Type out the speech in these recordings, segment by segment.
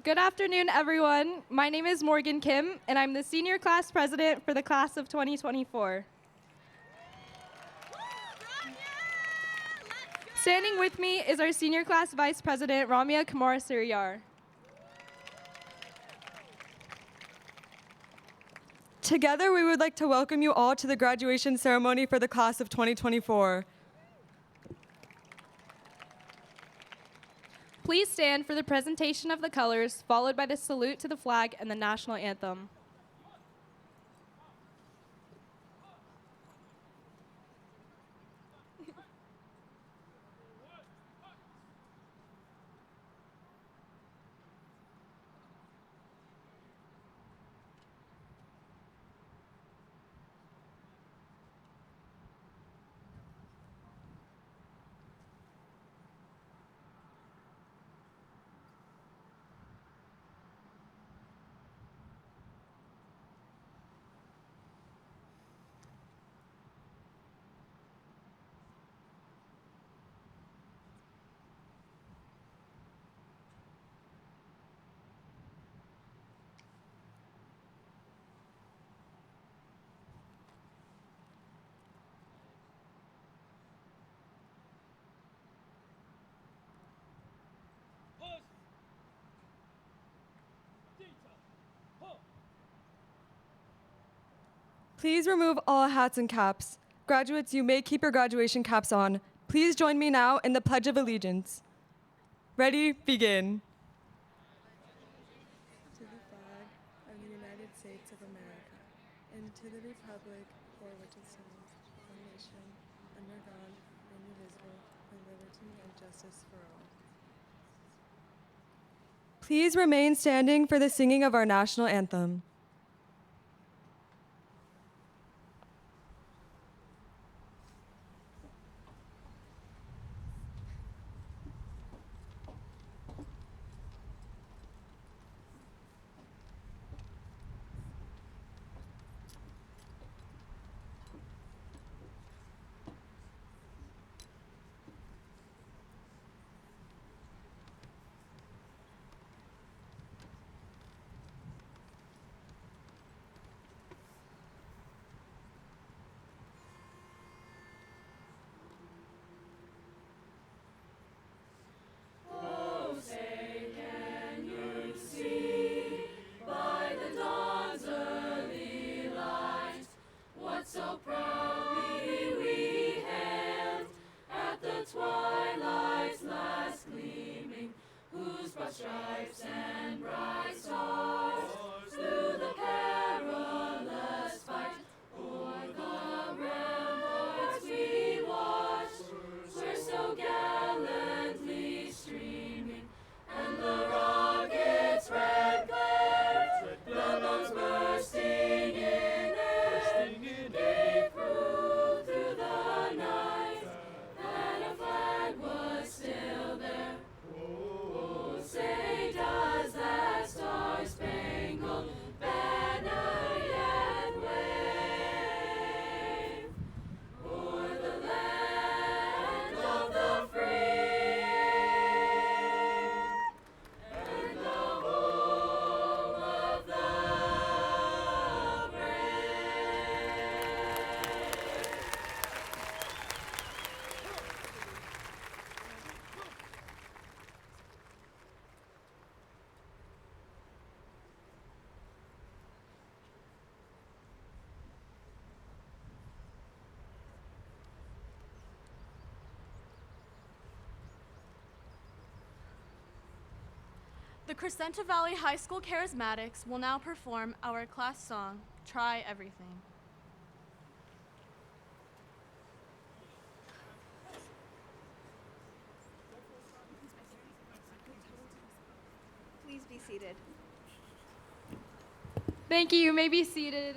Good afternoon, everyone. My name is Morgan Kim, and I'm the senior class president for the class of 2024. Standing with me is our senior class vice president, Ramya Kumar Siryar. Together, we would like to welcome you all to the graduation ceremony for the class of 2024. Please stand for the presentation of the colors, followed by the salute to the flag and the national anthem. Please remove all hats and caps. Graduates, you may keep your graduation caps on. Please join me now in the Pledge of Allegiance. Ready, begin. To the flag of the United States of America, and to the republic for which it stands, one nation, under God, indivisible, with liberty and justice for all. Please remain standing for the singing of our national anthem. The Crescenta Valley High School Charismatics will now perform our class song, Try Everything. Please be seated. Thank you. You may be seated.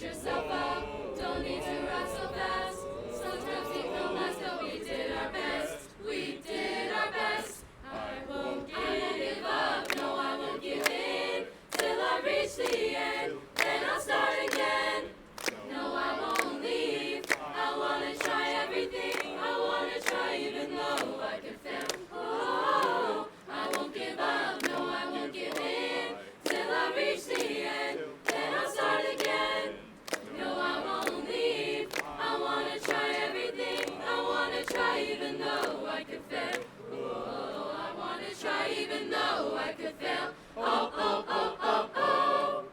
yourself up, don't need to run so fast. Sometimes we come last, but we did our best. We did our best. I won't give up, no, I won't give in. Till I reach the end, then I'll start again. No, I won't leave. I wanna try everything. I wanna try even though I could fail. Oh, I won't give up. No, I won't give in. Till I reach the end, then I'll start again. No, I won't leave. I wanna try everything. I wanna try even though I could fail. Oh, I wanna try even though I could fail. Oh, oh, oh, oh, oh.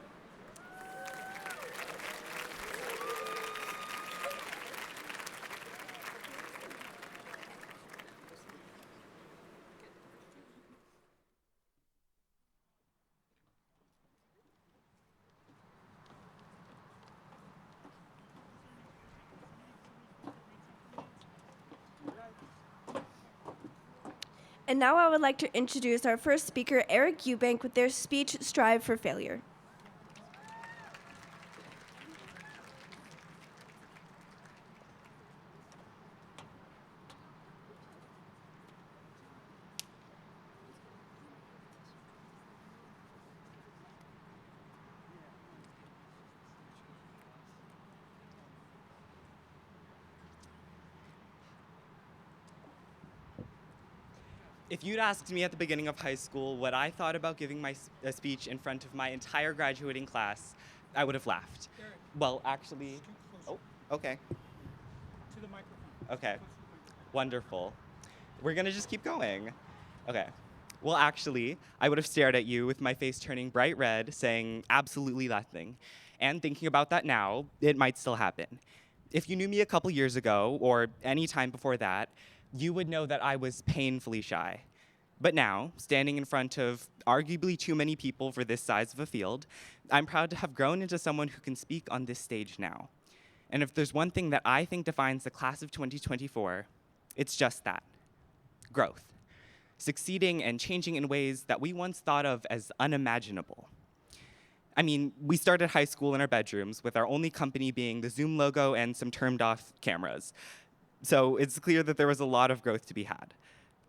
And now I would like to introduce our first speaker, Eric Eubank, with their speech, Strive for Failure. If you'd asked me at the beginning of high school what I thought about giving a speech in front of my entire graduating class, I would have laughed. Well, actually, oh, okay. To the microphone. Okay, wonderful. We're gonna just keep going. Okay. Well, actually, I would have stared at you with my face turning bright red, saying absolutely nothing. And thinking about that now, it might still happen. If you knew me a couple years ago, or any time before that, you would know that I was painfully shy. But now, standing in front of arguably too many people for this size of a field, I'm proud to have grown into someone who can speak on this stage now. And if there's one thing that I think defines the class of 2024, it's just that: growth. Succeeding and changing in ways that we once thought of as unimaginable. I mean, we started high school in our bedrooms, with our only company being the Zoom logo and some turned-off cameras. So it's clear that there was a lot of growth to be had.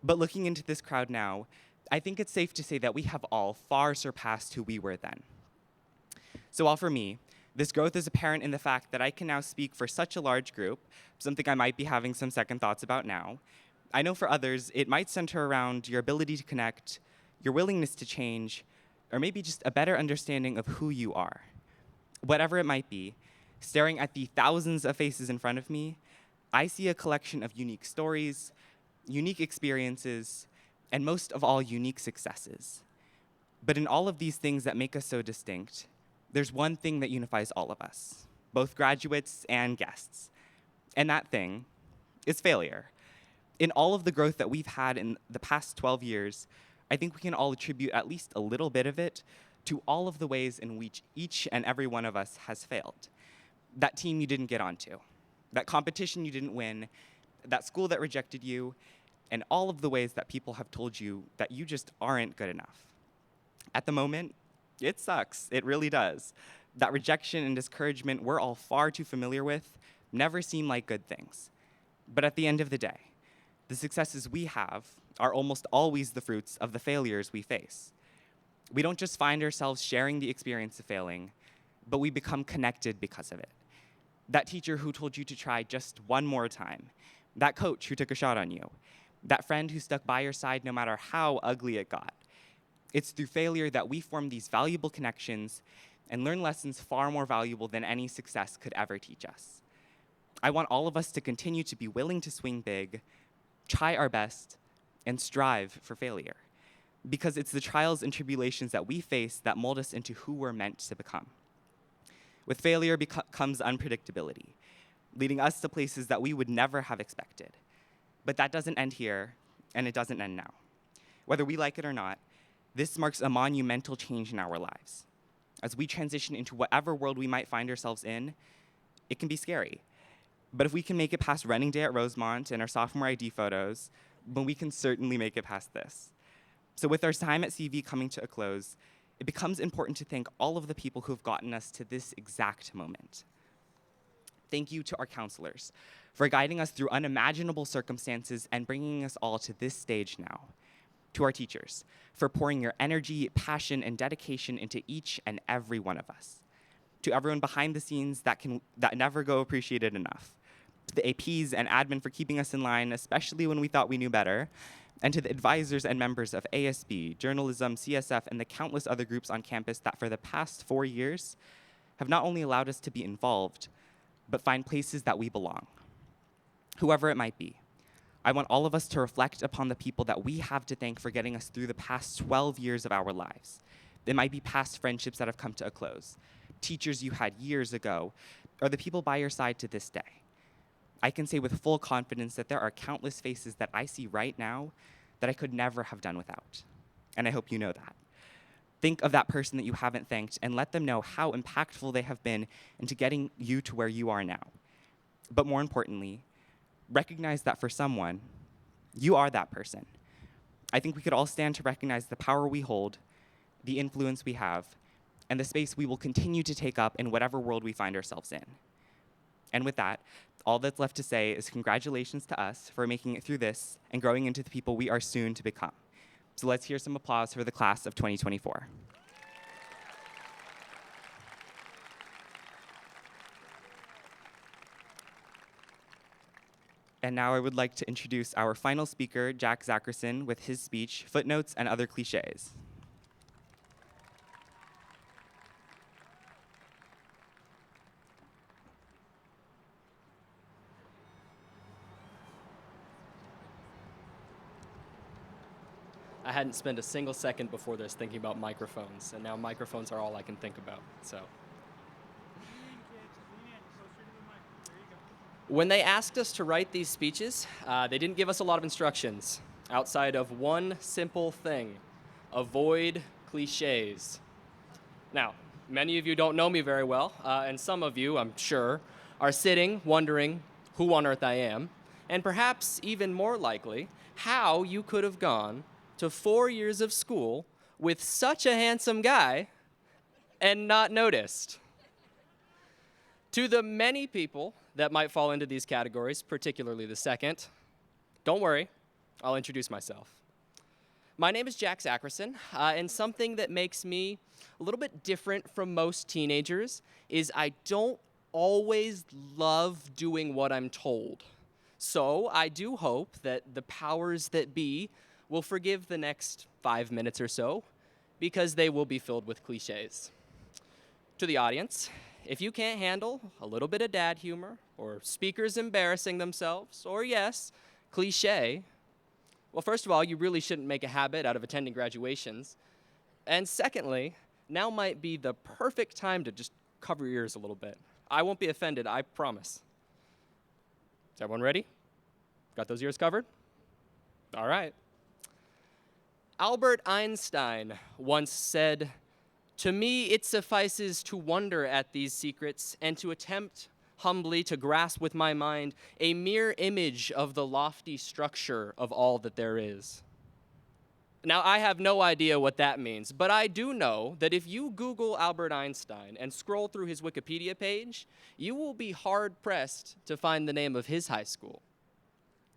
But looking into this crowd now, I think it's safe to say that we have all far surpassed who we were then. So while for me, this growth is apparent in the fact that I can now speak for such a large group, something I might be having some second thoughts about now, I know for others it might center around your ability to connect, your willingness to change, or maybe just a better understanding of who you are. Whatever it might be, staring at the thousands of faces in front of me, I see a collection of unique stories, unique experiences, and most of all, unique successes. But in all of these things that make us so distinct, there's one thing that unifies all of us, both graduates and guests. And that thing is failure. In all of the growth that we've had in the past 12 years, I think we can all attribute at least a little bit of it to all of the ways in which each and every one of us has failed. That team you didn't get onto, that competition you didn't win, that school that rejected you, and all of the ways that people have told you that you just aren't good enough. At the moment, it sucks. It really does. That rejection and discouragement we're all far too familiar with never seem like good things. But at the end of the day, the successes we have are almost always the fruits of the failures we face. We don't just find ourselves sharing the experience of failing, but we become connected because of it. That teacher who told you to try just one more time, that coach who took a shot on you, that friend who stuck by your side no matter how ugly it got. It's through failure that we form these valuable connections and learn lessons far more valuable than any success could ever teach us. I want all of us to continue to be willing to swing big, try our best, and strive for failure, because it's the trials and tribulations that we face that mold us into who we're meant to become. With failure comes unpredictability, leading us to places that we would never have expected. But that doesn't end here, and it doesn't end now. Whether we like it or not, this marks a monumental change in our lives. As we transition into whatever world we might find ourselves in, it can be scary. But if we can make it past running day at Rosemont and our sophomore ID photos, then we can certainly make it past this. So with our time at CV coming to a close, it becomes important to thank all of the people who have gotten us to this exact moment. Thank you to our counselors for guiding us through unimaginable circumstances and bringing us all to this stage now. To our teachers for pouring your energy, passion, and dedication into each and every one of us. To everyone behind the scenes that never go appreciated enough. To the APs and admin for keeping us in line, especially when we thought we knew better. And to the advisors and members of ASB, journalism, CSF, and the countless other groups on campus that for the past 4 years have not only allowed us to be involved, but find places that we belong. Whoever it might be, I want all of us to reflect upon the people that we have to thank for getting us through the past 12 years of our lives. It might be past friendships that have come to a close, teachers you had years ago, or the people by your side to this day. I can say with full confidence that there are countless faces that I see right now that I could never have done without. And I hope you know that. Think of that person that you haven't thanked and let them know how impactful they have been into getting you to where you are now. But more importantly, recognize that for someone, you are that person. I think we could all stand to recognize the power we hold, the influence we have, and the space we will continue to take up in whatever world we find ourselves in. And with that, all that's left to say is congratulations to us for making it through this and growing into the people we are soon to become. So let's hear some applause for the class of 2024. And now I would like to introduce our final speaker, Jack Zackerson, with his speech, Footnotes and Other Cliches. I hadn't spent a single second before this thinking about microphones, and now microphones are all I can think about, so. When they asked us to write these speeches, they didn't give us a lot of instructions outside of one simple thing: avoid cliches. Now, many of you don't know me very well, and some of you, I'm sure, are sitting wondering who on earth I am, and perhaps even more likely, how you could have gone to 4 years of school with such a handsome guy and not noticed. To the many people that might fall into these categories, particularly the second, don't worry, I'll introduce myself. My name is Jack Zackerson, and something that makes me a little bit different from most teenagers is I don't always love doing what I'm told. So I do hope that the powers that be will forgive the next 5 minutes or so, because they will be filled with cliches. To the audience, if you can't handle a little bit of dad humor, or speakers embarrassing themselves, or yes, cliche, well, first of all, you really shouldn't make a habit out of attending graduations. And secondly, now might be the perfect time to just cover your ears a little bit. I won't be offended, I promise. Is everyone ready? Got those ears covered? All right. Albert Einstein once said, "To me, it suffices to wonder at these secrets and to attempt humbly to grasp with my mind a mere image of the lofty structure of all that there is." Now, I have no idea what that means, but I do know that if you Google Albert Einstein and scroll through his Wikipedia page, you will be hard-pressed to find the name of his high school.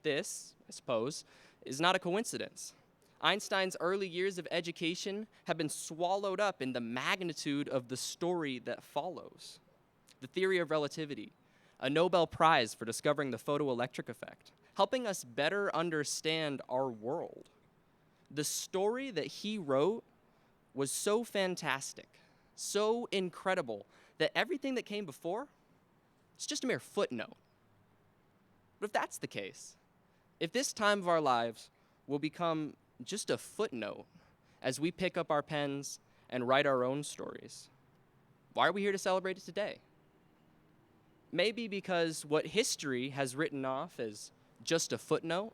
This, I suppose, is not a coincidence. Einstein's early years of education have been swallowed up in the magnitude of the story that follows. The theory of relativity, a Nobel Prize for discovering the photoelectric effect, helping us better understand our world. The story that he wrote was so fantastic, so incredible, that everything that came before, it's just a mere footnote. But if that's the case, if this time of our lives will become just a footnote as we pick up our pens and write our own stories, why are we here to celebrate it today? Maybe because what history has written off as just a footnote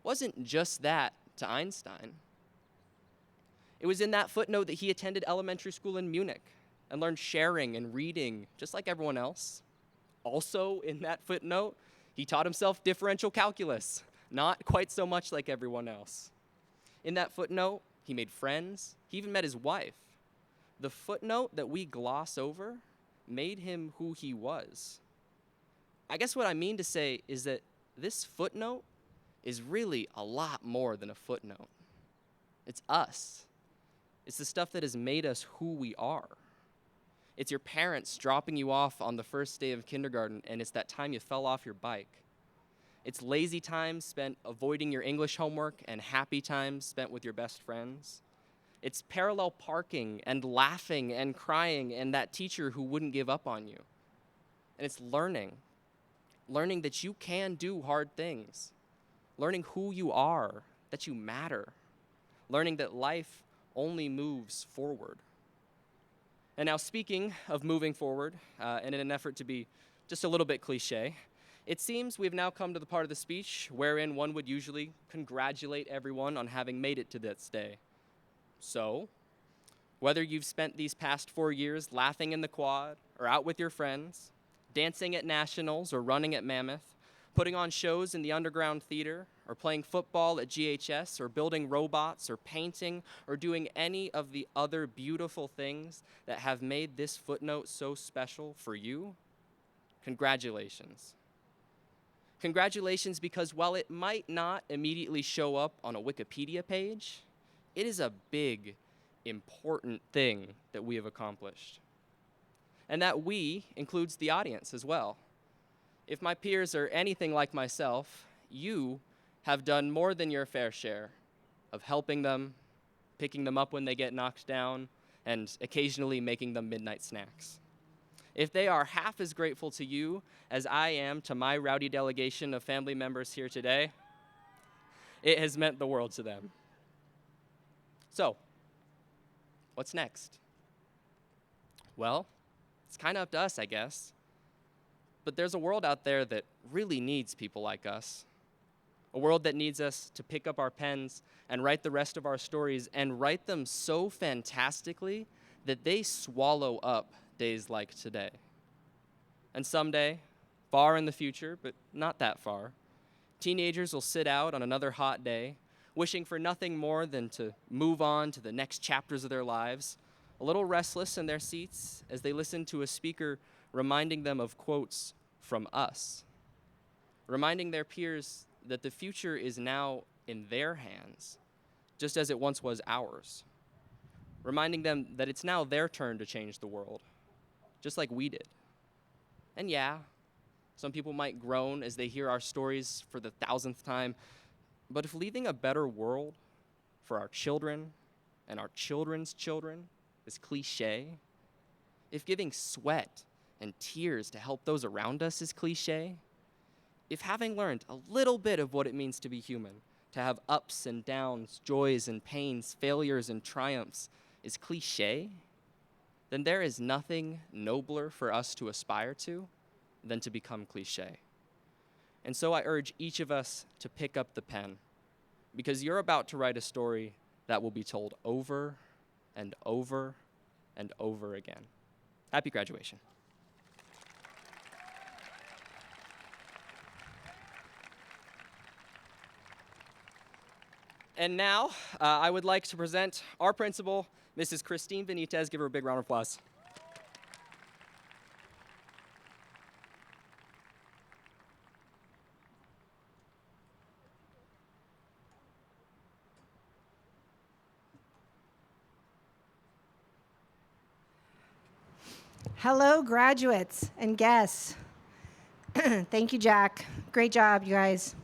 wasn't just that to Einstein. It was in that footnote that he attended elementary school in Munich and learned sharing and reading just like everyone else. Also in that footnote, he taught himself differential calculus, not quite so much like everyone else. In that footnote, he made friends. He even met his wife. The footnote that we gloss over made him who he was. I guess what I mean to say is that this footnote is really a lot more than a footnote. It's us. It's the stuff that has made us who we are. It's your parents dropping you off on the first day of kindergarten, and it's that time you fell off your bike. It's lazy time spent avoiding your English homework and happy times spent with your best friends. It's parallel parking and laughing and crying and that teacher who wouldn't give up on you. And it's learning that you can do hard things, learning who you are, that you matter, learning that life only moves forward. And now, speaking of moving forward, and in an effort to be just a little bit cliche, it seems we've now come to the part of the speech wherein one would usually congratulate everyone on having made it to this day. So, whether you've spent these past 4 years laughing in the quad, or out with your friends, dancing at nationals, or running at Mammoth, putting on shows in the underground theater, or playing football at GHS, or building robots, or painting, or doing any of the other beautiful things that have made this footnote so special for you, congratulations. Congratulations, because while it might not immediately show up on a Wikipedia page, it is a big, important thing that we have accomplished. And that we includes the audience as well. If my peers are anything like myself, you have done more than your fair share of helping them, picking them up when they get knocked down, and occasionally making them midnight snacks. If they are half as grateful to you as I am to my rowdy delegation of family members here today, it has meant the world to them. So, what's next? Well, it's kind of up to us, I guess. But there's a world out there that really needs people like us. A world that needs us to pick up our pens and write the rest of our stories and write them so fantastically that they swallow up days like today. And someday, far in the future, but not that far, teenagers will sit out on another hot day, wishing for nothing more than to move on to the next chapters of their lives, a little restless in their seats as they listen to a speaker reminding them of quotes from us, reminding their peers that the future is now in their hands, just as it once was ours, reminding them that it's now their turn to change the world, just like we did. And yeah, some people might groan as they hear our stories for the 1,000th time, but if leaving a better world for our children and our children's children is cliche, if giving sweat and tears to help those around us is cliche, if having learned a little bit of what it means to be human, to have ups and downs, joys and pains, failures and triumphs is cliche, then there is nothing nobler for us to aspire to than to become cliche. And so I urge each of us to pick up the pen, because you're about to write a story that will be told over and over and over again. Happy graduation. And now, I would like to present our principal, Mrs. Christine Benitez. Give her a big round of applause. Hello, graduates and guests. Thank you, Jack. Great job, you guys.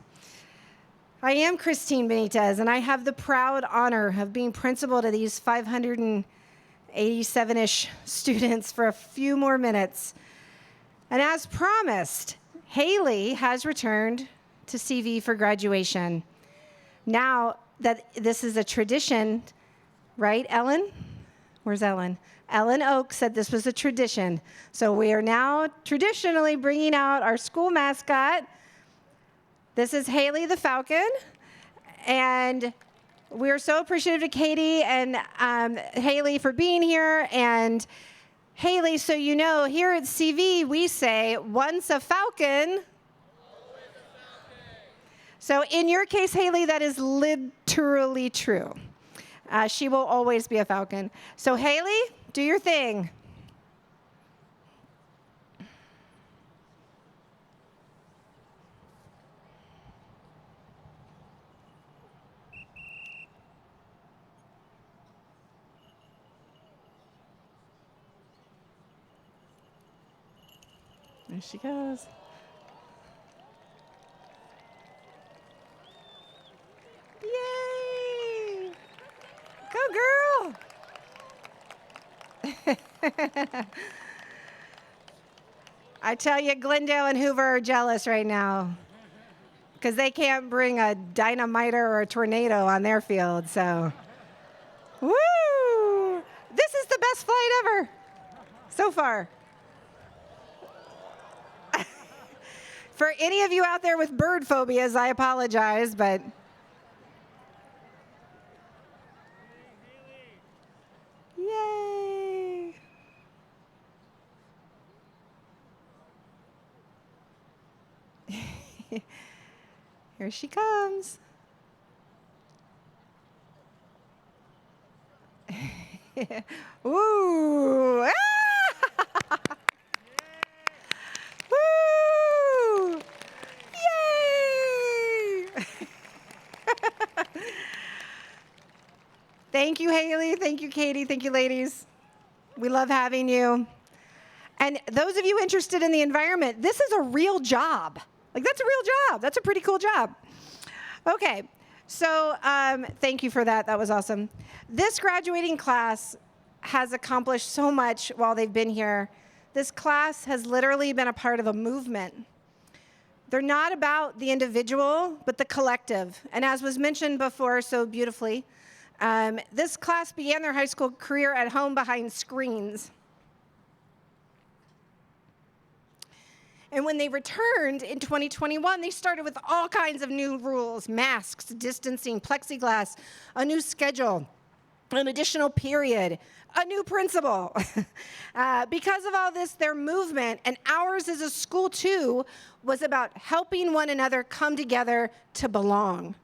I am Christine Benitez, and I have the proud honor of being principal to these 587-ish students for a few more minutes. And as promised, Haley has returned to CV for graduation. Now that this is a tradition, right, Ellen? Where's Ellen? Ellen Oak said this was a tradition. So we are now traditionally bringing out our school mascot. This is Haley the Falcon. And we're so appreciative to Katie and Haley for being here. And Haley, so you know, here at CV, we say, once a Falcon. So in your case, Haley, that is literally true. She will always be a Falcon. So Haley, do your thing. There she goes. Yay! Go, girl! I tell you, Glendale and Hoover are jealous right now because they can't bring a dynamiter or a tornado on their field, so. Woo! This is the best flight ever so far. For any of you out there with bird phobias, I apologize, but. Yay! Here she comes. Ooh! Ah! Woo! Yay! Thank you, Haley. Thank you, Katie. Thank you, ladies. We love having you. And those of you interested in the environment, this is a real job. Like, that's a real job. That's a pretty cool job. Okay, so thank you for that. That was awesome. This graduating class has accomplished so much while they've been here. This class has literally been a part of a movement. They're not about the individual, but the collective. And as was mentioned before so beautifully, this class began their high school career at home behind screens. And when they returned in 2021, they started with all kinds of new rules: masks, distancing, plexiglass, a new schedule, an additional period, a new principal. Because of all this, their movement, and ours as a school too, was about helping one another come together to belong.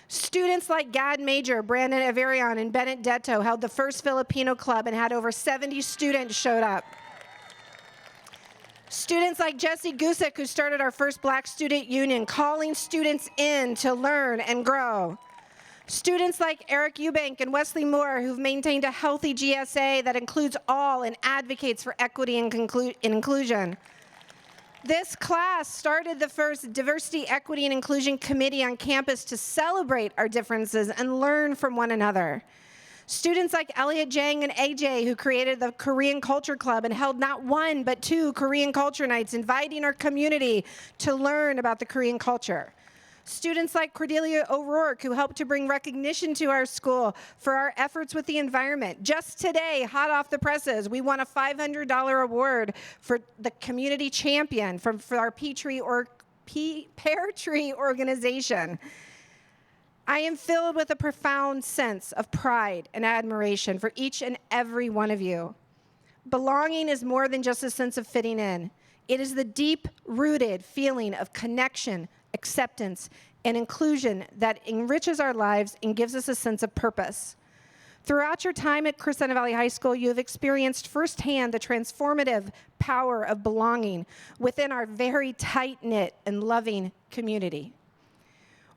Students like Gad Major, Brandon Averion, and Bennett Detto held the first Filipino club and had over 70 students showed up. Students like Jesse Gusick, who started our first Black Student Union, calling students in to learn and grow. Students like Eric Eubank and Wesley Moore, who've maintained a healthy GSA that includes all and advocates for equity and inclusion. This class started the first Diversity, Equity, and Inclusion Committee on campus to celebrate our differences and learn from one another. Students like Elliot Jang and AJ, who created the Korean Culture Club and held not one but 2 Korean Culture Nights, inviting our community to learn about the Korean culture. Students like Cordelia O'Rourke, who helped to bring recognition to our school for our efforts with the environment. Just today, hot off the presses, we won a $500 award for the community champion for our pear tree organization. I am filled with a profound sense of pride and admiration for each and every one of you. Belonging is more than just a sense of fitting in. It is the deep-rooted feeling of connection, acceptance, and inclusion that enriches our lives and gives us a sense of purpose. Throughout your time at Crescenta Valley High School, you have experienced firsthand the transformative power of belonging within our very tight-knit and loving community.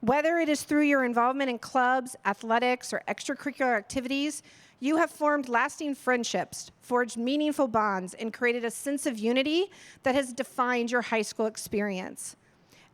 Whether it is through your involvement in clubs, athletics, or extracurricular activities, you have formed lasting friendships, forged meaningful bonds, and created a sense of unity that has defined your high school experience.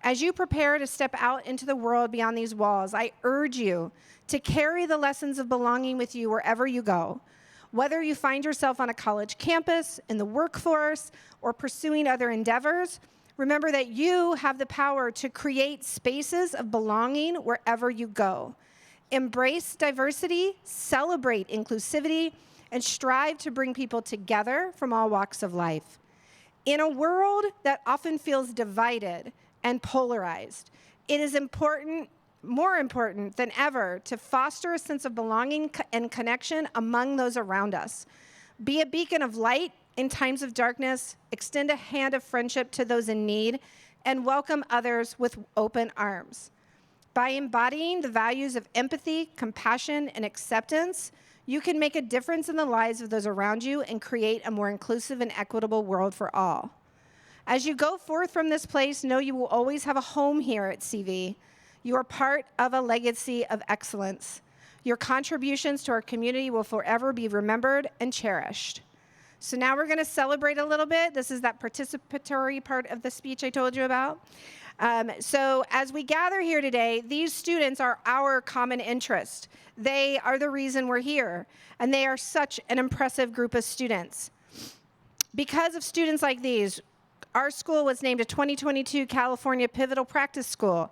As you prepare to step out into the world beyond these walls, I urge you to carry the lessons of belonging with you wherever you go. Whether you find yourself on a college campus, in the workforce, or pursuing other endeavors, remember that you have the power to create spaces of belonging wherever you go. Embrace diversity, celebrate inclusivity, and strive to bring people together from all walks of life. In a world that often feels divided and polarized, it is more important than ever to foster a sense of belonging and connection among those around us. Be a beacon of light in times of darkness, extend a hand of friendship to those in need, and welcome others with open arms. By embodying the values of empathy, compassion, and acceptance, you can make a difference in the lives of those around you and create a more inclusive and equitable world for all. As you go forth from this place, know you will always have a home here at CV. You are part of a legacy of excellence. Your contributions to our community will forever be remembered and cherished. So now we're going to celebrate a little bit. This is that participatory part of the speech I told you about. So as we gather here today, these students are our common interest. They are the reason we're here, and they are such an impressive group of students. Because of students like these, our school was named a 2022 California Pivotal Practice School.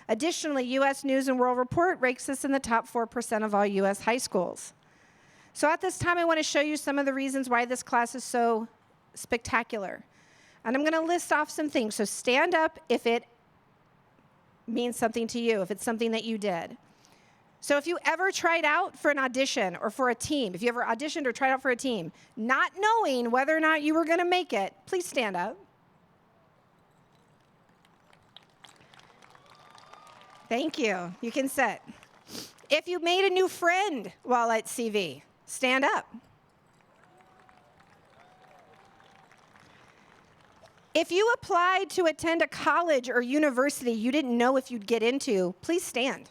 Additionally, U.S. News and World Report ranks us in the top 4% of all U.S. high schools. So at this time, I want to show you some of the reasons why this class is so spectacular. And I'm going to list off some things. So stand up if it means something to you, if it's something that you did. So if you ever tried out for an audition or for a team, if you ever auditioned or tried out for a team, not knowing whether or not you were going to make it, please stand up. Thank you. You can sit. If you made a new friend while at CV, stand up. If you applied to attend a college or university you didn't know if you'd get into, please stand.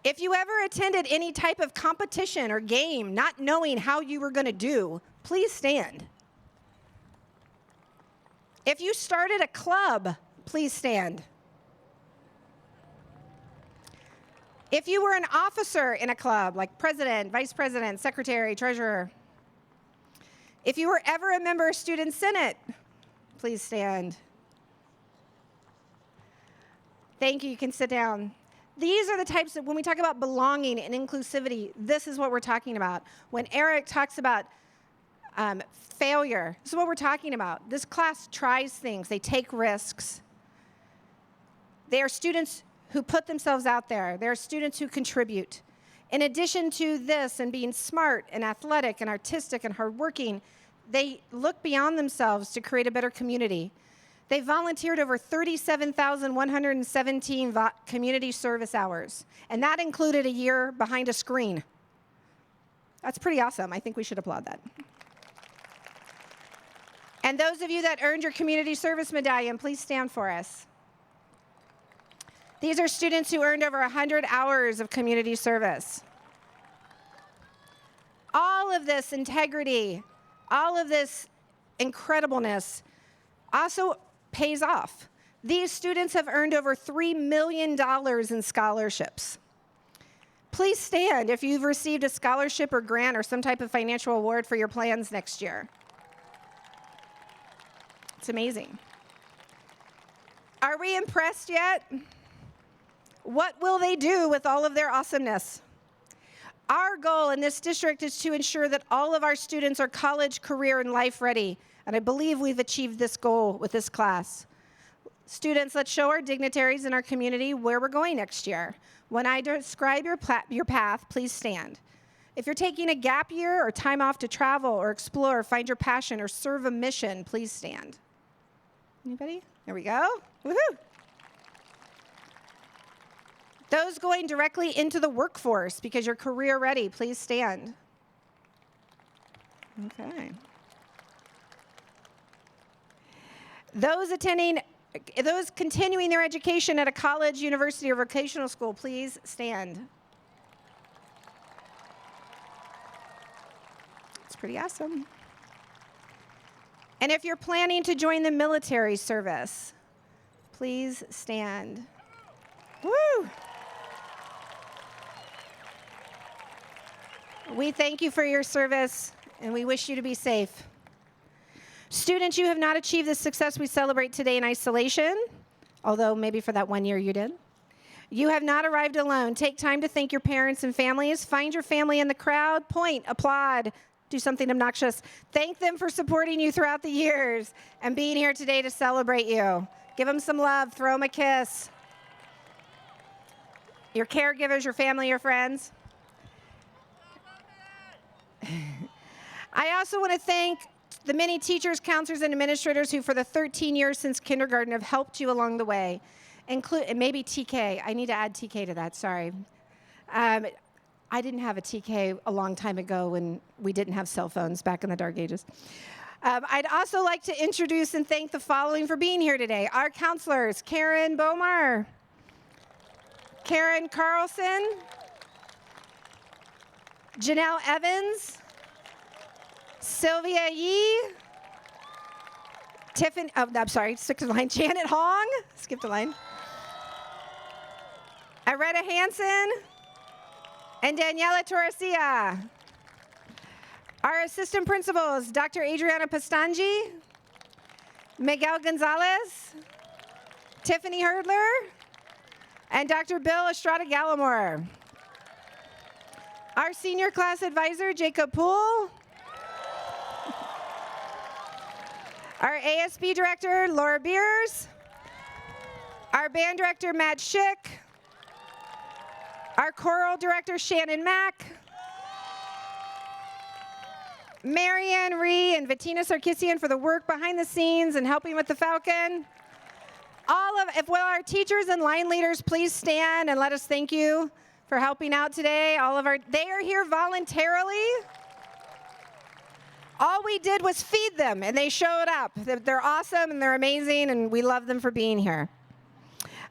If you ever attended any type of competition or game not knowing how you were going to do, please stand. If you started a club, please stand. If you were an officer in a club, like president, vice president, secretary, treasurer. If you were ever a member of Student Senate, please stand. Thank you. You can sit down. These are the types of, when we talk about belonging and inclusivity, this is what we're talking about. When Eric talks about failure, this is what we're talking about. This class tries things. They take risks. They are students who put themselves out there. They are students who contribute. In addition to this and being smart and athletic and artistic and hardworking, they look beyond themselves to create a better community. They volunteered over 37,117 community service hours, and that included a year behind a screen. That's pretty awesome. I think we should applaud that. And those of you that earned your community service medallion, please stand for us. These are students who earned over 100 hours of community service. All of this integrity, all of this incredibleness also pays off. These students have earned over $3 million in scholarships. Please stand if you've received a scholarship or grant or some type of financial award for your plans next year. It's amazing. Are we impressed yet? What will they do with all of their awesomeness? Our goal in this district is to ensure that all of our students are college, career, and life ready, and I believe we've achieved this goal with this class. Students, let's show our dignitaries in our community where we're going next year. When I describe your path, please stand. If you're taking a gap year or time off to travel or explore, find your passion, or serve a mission, please stand. Anybody? There we go. Woohoo! Those going directly into the workforce because you're career ready, please stand. Okay. Those continuing their education at a college, university, or vocational school, please stand. It's pretty awesome. And if you're planning to join the military service, please stand. Woo! We thank you for your service, and we wish you to be safe. Students, you have not achieved the success we celebrate today in isolation, although maybe for that 1 year you did. You have not arrived alone. Take time to thank your parents and families. Find your family in the crowd. Point, applaud, do something obnoxious. Thank them for supporting you throughout the years and being here today to celebrate you. Give them some love. Throw them a kiss. Your caregivers, your family, your friends. I also want to thank the many teachers, counselors, and administrators who for the 13 years since kindergarten have helped you along the way. And maybe TK. I need to add TK to that, sorry. I didn't have a TK a long time ago when we didn't have cell phones back in the dark ages. I'd also like to introduce and thank the following for being here today. Our counselors, Karen Bomar, Karen Carlson, Janelle Evans, Sylvia Yee, Tiffany, oh, I'm sorry, skipped a line. Janet Hong, skipped a line. Aretta Hansen, and Daniela Torresia. Our assistant principals, Dr. Adriana Pastanji, Miguel Gonzalez, Tiffany Herdler, and Dr. Bill Estrada Gallimore. Our senior class advisor, Jacob Poole. Our ASB director, Laura Beers. Our band director, Matt Schick. Our choral director, Shannon Mack. Marianne Ree and Bettina Sarkissian for the work behind the scenes and helping with the Falcon. Will our teachers and line leaders please stand and let us thank you for helping out today. They are here voluntarily. All we did was feed them, and they showed up. They're awesome, and they're amazing, and we love them for being here.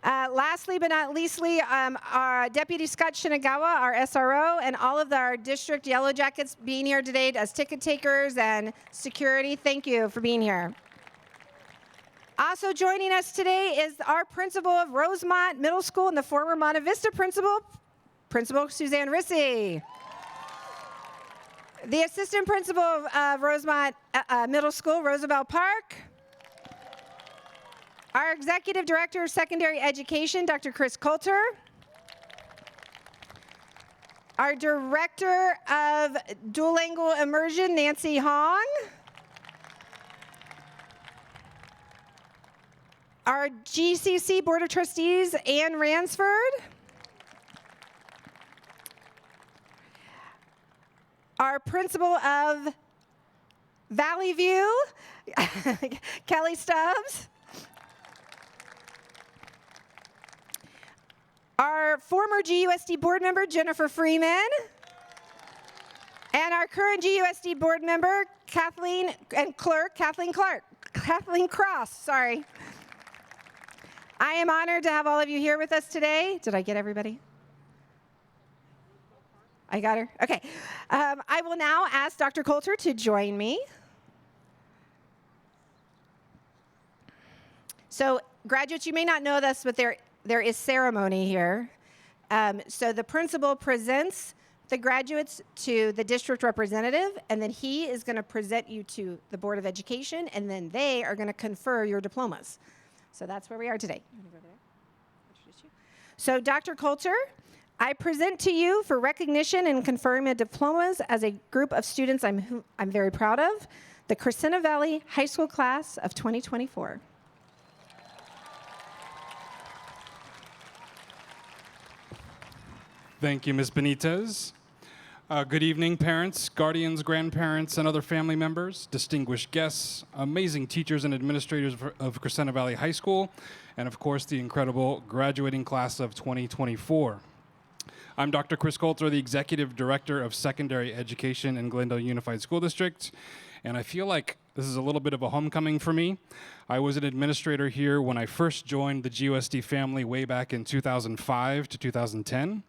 Lastly but not leastly, our Deputy Scott Shinagawa, our SRO, and all of our district Yellow Jackets being here today as ticket takers and security. Thank you for being here. Also joining us today is our principal of Rosemont Middle School and the former Monte Vista principal, Principal Suzanne Rissy. The assistant principal of Rosemont Middle School, Roosevelt Park. Our executive director of secondary education, Dr. Chris Coulter. Our director of dual angle immersion, Nancy Hong. Our GCC Board of Trustees, Ann Ransford. Our principal of Valley View, Kelly Stubbs. Our former GUSD board member, Jennifer Freeman. And our current GUSD board member, Kathleen Cross, sorry. I am honored to have all of you here with us today. Did I get everybody? I got her? Okay. I will now ask Dr. Coulter to join me. So graduates, you may not know this, but there is ceremony here. So the principal presents the graduates to the district representative, and then he is going to present you to the Board of Education, and then they are going to confer your diplomas. So that's where we are today. You want to go there? Introduce you. So Dr. Coulter, I present to you for recognition and conferring the diplomas as a group of students I'm very proud of, the Crescenta Valley High School class of 2024. Thank you, Ms. Benitez. Good evening, parents, guardians, grandparents, and other family members, distinguished guests, amazing teachers and administrators of Crescenta Valley High School, and of course, the incredible graduating class of 2024. I'm Dr. Chris Coulter, the Executive Director of Secondary Education in Glendale Unified School District, and I feel like this is a little bit of a homecoming for me. I was an administrator here when I first joined the GUSD family way back in 2005 to 2010.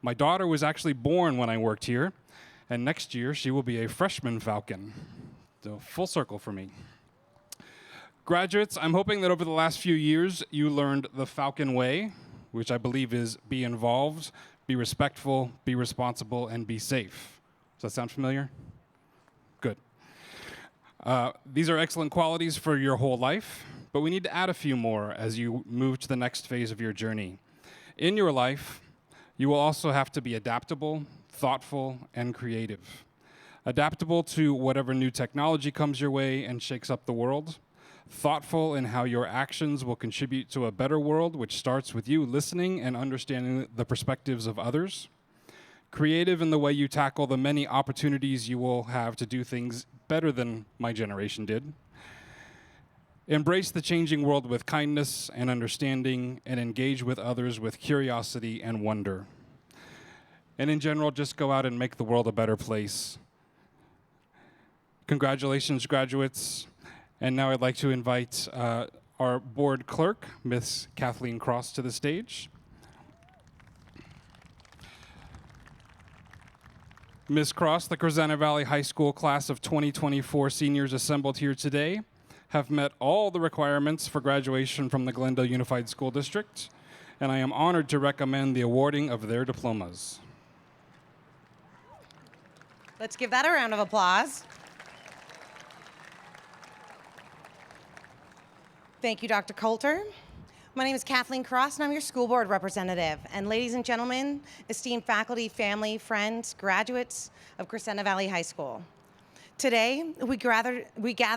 My daughter was actually born when I worked here, and next year she will be a freshman Falcon. So full circle for me. Graduates, I'm hoping that over the last few years you learned the Falcon way, which I believe is be involved, be respectful, be responsible, and be safe. Does that sound familiar? Good. These are excellent qualities for your whole life, but we need to add a few more as you move to the next phase of your journey. In your life, you will also have to be adaptable, thoughtful, and creative. Adaptable to whatever new technology comes your way and shakes up the world. Thoughtful in how your actions will contribute to a better world, which starts with you listening and understanding the perspectives of others. Creative in the way you tackle the many opportunities you will have to do things better than my generation did. Embrace the changing world with kindness and understanding, and engage with others with curiosity and wonder. And in general, just go out and make the world a better place. Congratulations, graduates. And now I'd like to invite our board clerk, Miss Kathleen Cross, to the stage. Ms. Cross, the Crescenta Valley High School class of 2024 seniors assembled here today have met all the requirements for graduation from the Glendale Unified School District, and I am honored to recommend the awarding of their diplomas. Let's give that a round of applause. Thank you, Dr. Coulter. My name is Kathleen Cross, and I'm your school board representative. And ladies and gentlemen, esteemed faculty, family, friends, graduates of Crescenta Valley High School. Today, we gather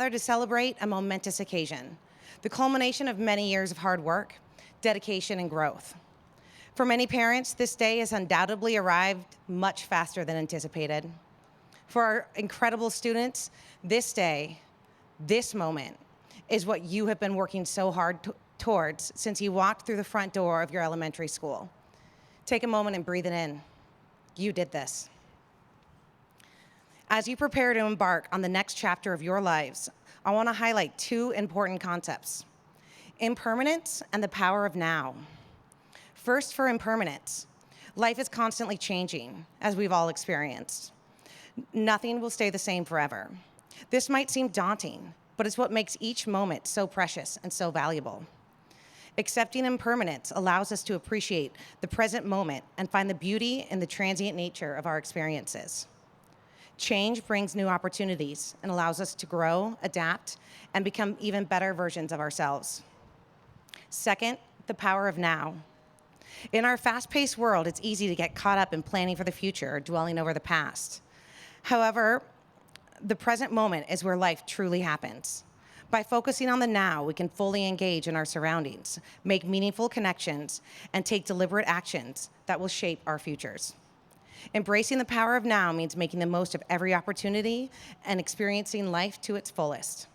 to celebrate a momentous occasion, the culmination of many years of hard work, dedication, and growth. For many parents, this day has undoubtedly arrived much faster than anticipated. For our incredible students, this day, this moment, is what you have been working so hard towards since you walked through the front door of your elementary school. Take a moment and breathe it in. You did this. As you prepare to embark on the next chapter of your lives, I want to highlight two important concepts: impermanence and the power of now. First, for impermanence. Life is constantly changing, as we've all experienced. Nothing will stay the same forever. This might seem daunting, but it's what makes each moment so precious and so valuable. Accepting impermanence allows us to appreciate the present moment and find the beauty in the transient nature of our experiences. Change brings new opportunities and allows us to grow, adapt, and become even better versions of ourselves. Second, the power of now. In our fast-paced world, it's easy to get caught up in planning for the future or dwelling over the past. However, the present moment is where life truly happens. By focusing on the now, we can fully engage in our surroundings, make meaningful connections, and take deliberate actions that will shape our futures. Embracing the power of now means making the most of every opportunity and experiencing life to its fullest.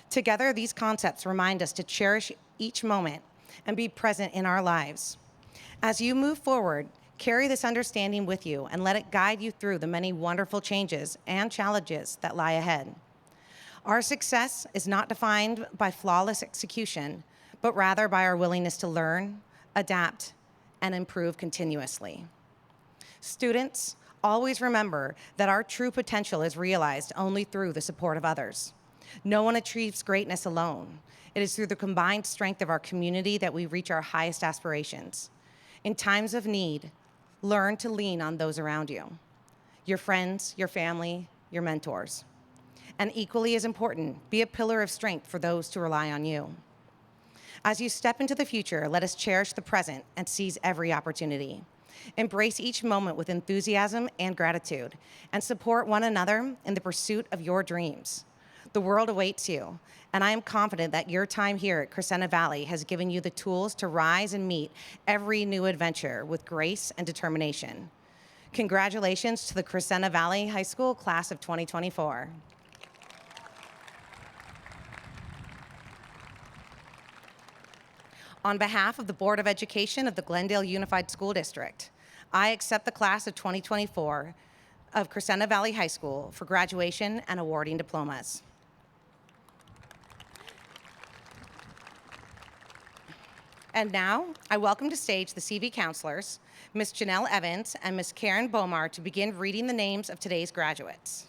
Together, these concepts remind us to cherish each moment and be present in our lives. As you move forward, carry this understanding with you and let it guide you through the many wonderful changes and challenges that lie ahead. Our success is not defined by flawless execution, but rather by our willingness to learn, adapt, and improve continuously. Students, always remember that our true potential is realized only through the support of others. No one achieves greatness alone. It is through the combined strength of our community that we reach our highest aspirations. In times of need, learn to lean on those around you, your friends, your family, your mentors. And equally as important, be a pillar of strength for those to rely on you. As you step into the future, let us cherish the present and seize every opportunity. Embrace each moment with enthusiasm and gratitude, and support one another in the pursuit of your dreams. The world awaits you, and I am confident that your time here at Crescenta Valley has given you the tools to rise and meet every new adventure with grace and determination. Congratulations to the Crescenta Valley High School class of 2024. On behalf of the Board of Education of the Glendale Unified School District, I accept the class of 2024 of Crescenta Valley High School for graduation and awarding diplomas. And now, I welcome to stage the CV counselors, Ms. Janelle Evans and Ms. Karen Bomar, to begin reading the names of today's graduates.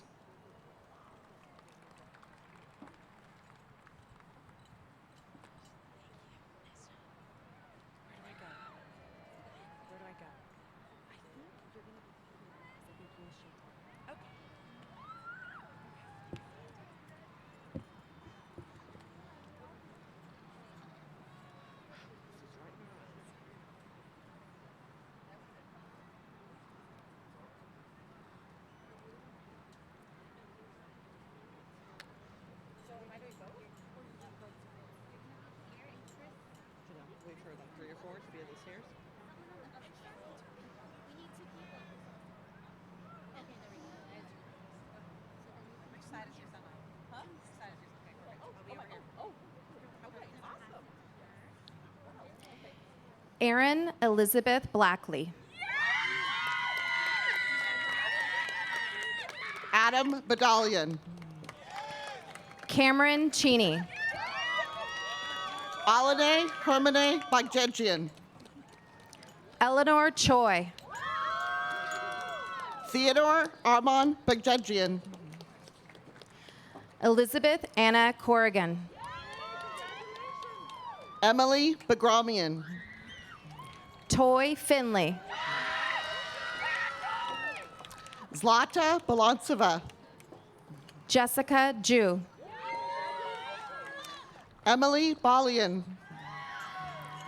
Wait for like 3 or 4 to be at the stairs. Which side is your son on? Huh? Which side is yours? Okay, perfect. I'll be over here. Okay, awesome. Erin Elizabeth Blackley. Adam Badalian. Cameron Cheney. Alade Hermine Bagjejian. Eleanor Choi. Theodore Armand Bagjegian. Elizabeth Anna Corrigan. Emily Bagramian. Toy Finley. Zlata Balantseva. Jessica Jew. Emily Balian.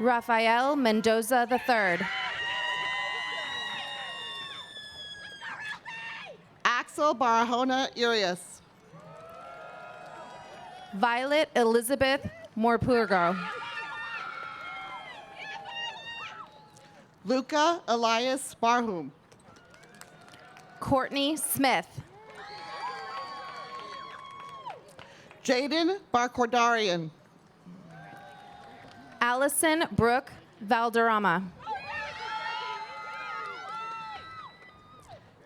Rafael Mendoza III. Axel Barahona Urias. Violet Elizabeth Morpurgo. Luca Elias Barhum. Courtney Smith. Jaden Barkordarian. Allison Brooke Valderrama.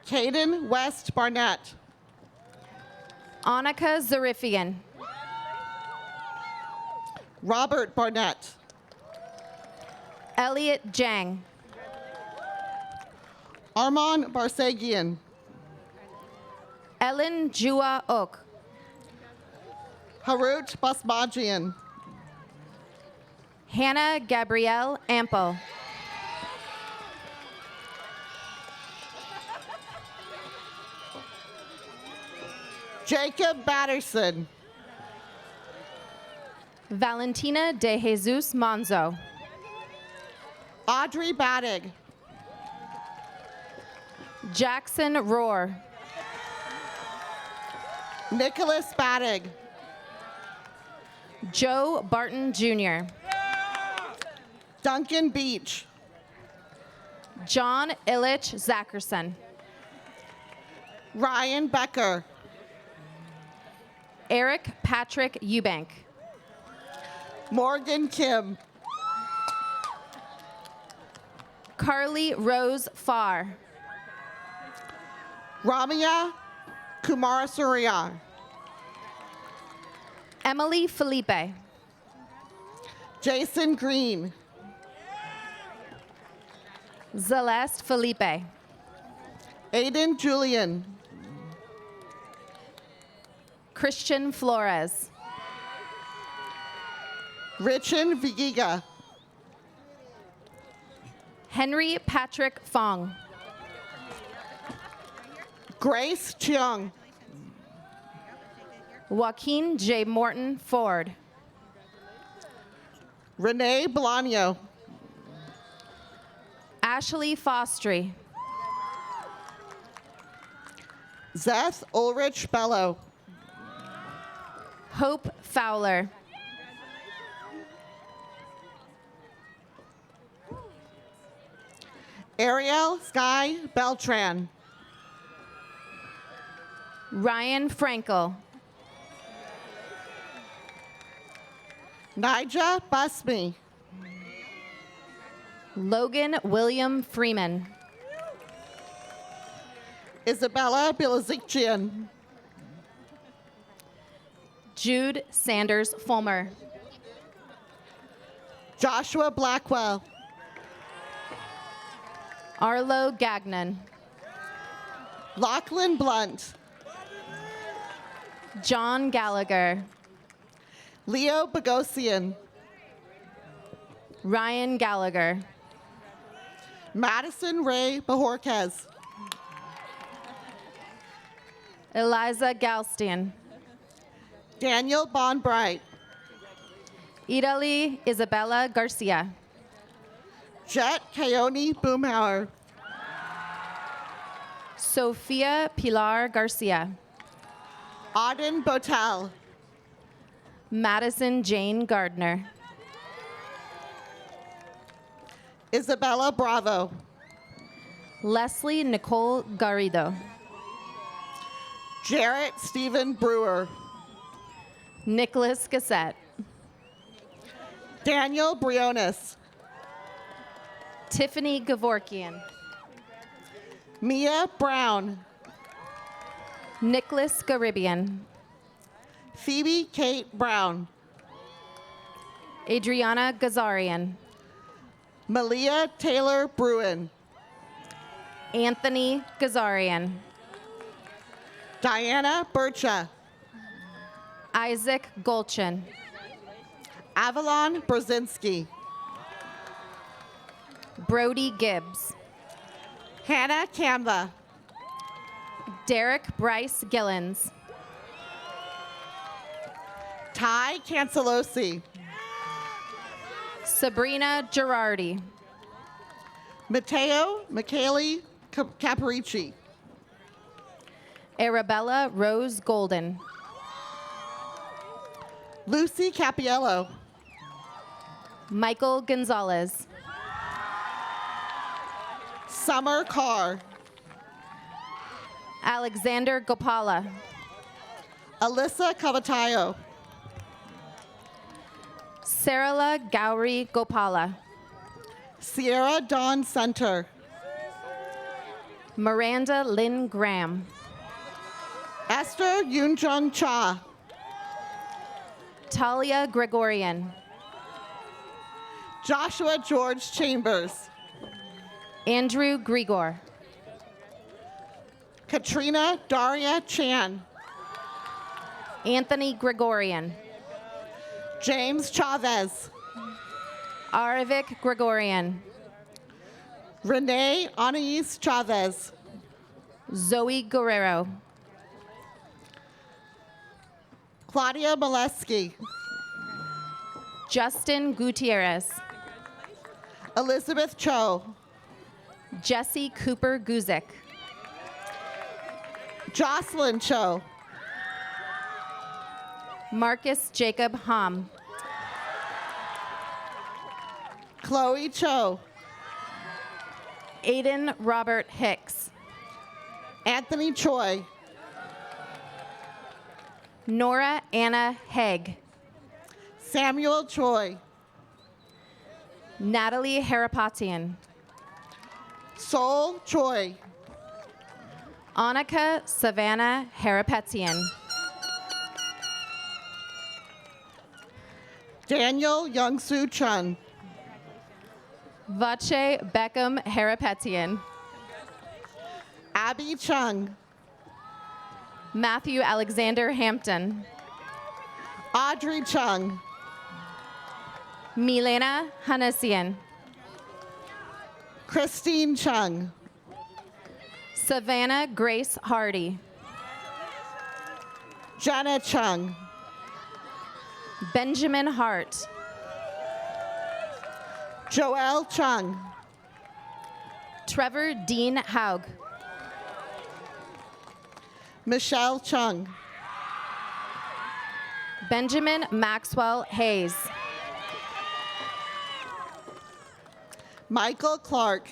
Caden West Barnett. Annika Zarifian. Robert Barnett. Elliot Jang. Armand Barsagian. Ellen Jua Ok. Harut Basmajian. Hannah Gabrielle Ample. Jacob Batterson. Valentina de Jesus Monzo. Audrey Badig. Jackson Rohr. Nicholas Badig. Joe Barton Jr. Duncan Beach. John Illich Zackerson. Ryan Becker. Eric Patrick Eubank. Morgan Kim. Carly Rose Farr. Ramya Kumarasuriya. Emily Felipe. Jason Green. Celeste Felipe. Aiden Julian. Christian Flores. Richin Vigiga. Henry Patrick Fong. Grace Cheung. Joaquin J. Morton Ford. Renee Bolaño. Ashley Fostry. Zeth Ulrich Bello. Hope Fowler. Ariel Sky Beltran. Ryan Frankel. Nija Busby. Logan William Freeman. Isabella Bilazikjian. Jude Sanders Fulmer. Joshua Blackwell. Arlo Gagnon. Lachlan Blunt. John Gallagher. Leo Bogosian. Ryan Gallagher. Madison Ray Bajorquez. Eliza Galstian. Daniel Bonbright. Idali Isabella Garcia. Jet Coyote Boomhauer. Sophia Pilar Garcia. Auden Botel. Madison Jane Gardner. Isabella Bravo. Leslie Nicole Garrido. Jarrett Stephen Brewer. Nicholas Gassett. Daniel Briones. Tiffany Gavorkian. Mia Brown. Nicholas Garibian. Phoebe Kate Brown. Adriana Gazarian. Malia Taylor Bruin. Anthony Gazarian. Diana Bircha. Isaac Golchin. Avalon Brzezinski. Brody Gibbs. Hannah Canva. Derek Bryce Gillens. Ty Cancelosi. Sabrina Girardi. Matteo Michele Caparici. Arabella Rose Golden. Lucy Capiello. Michael Gonzalez. Summer Carr. Alexander Gopala. Alyssa Cavatayo. Sarala Gowri Gopala. Sierra Dawn Center. Miranda Lynn Graham. Esther Yunjung Cha. Talia Gregorian. Joshua George Chambers. Andrew Grigor. Katrina Daria Chan. Anthony Gregorian. James Chavez. Arvik Gregorian. Renee Anais Chavez. Zoe Guerrero. Claudia Molesky. Justin Gutierrez. Elizabeth Cho. Jesse Cooper Guzik. Jocelyn Cho. Marcus Jacob Hom. Chloe Cho. Aiden Robert Hicks. Anthony Choi. Nora Anna Haig. Samuel Choi. Natalie Harapatian. Sol Choi. Annika Savannah Harapetian. Daniel Youngsu Chun. Vache Beckham Harapetian. Abby Chung. Matthew Alexander Hampton. Audrey Chung. Milena Hanessian. Christine Chung. Savannah Grace Hardy. Jenna Chung. Benjamin Hart. Joelle Chung. Trevor Dean Haug. Michelle Chung. Benjamin Maxwell Hayes. Michael Clark.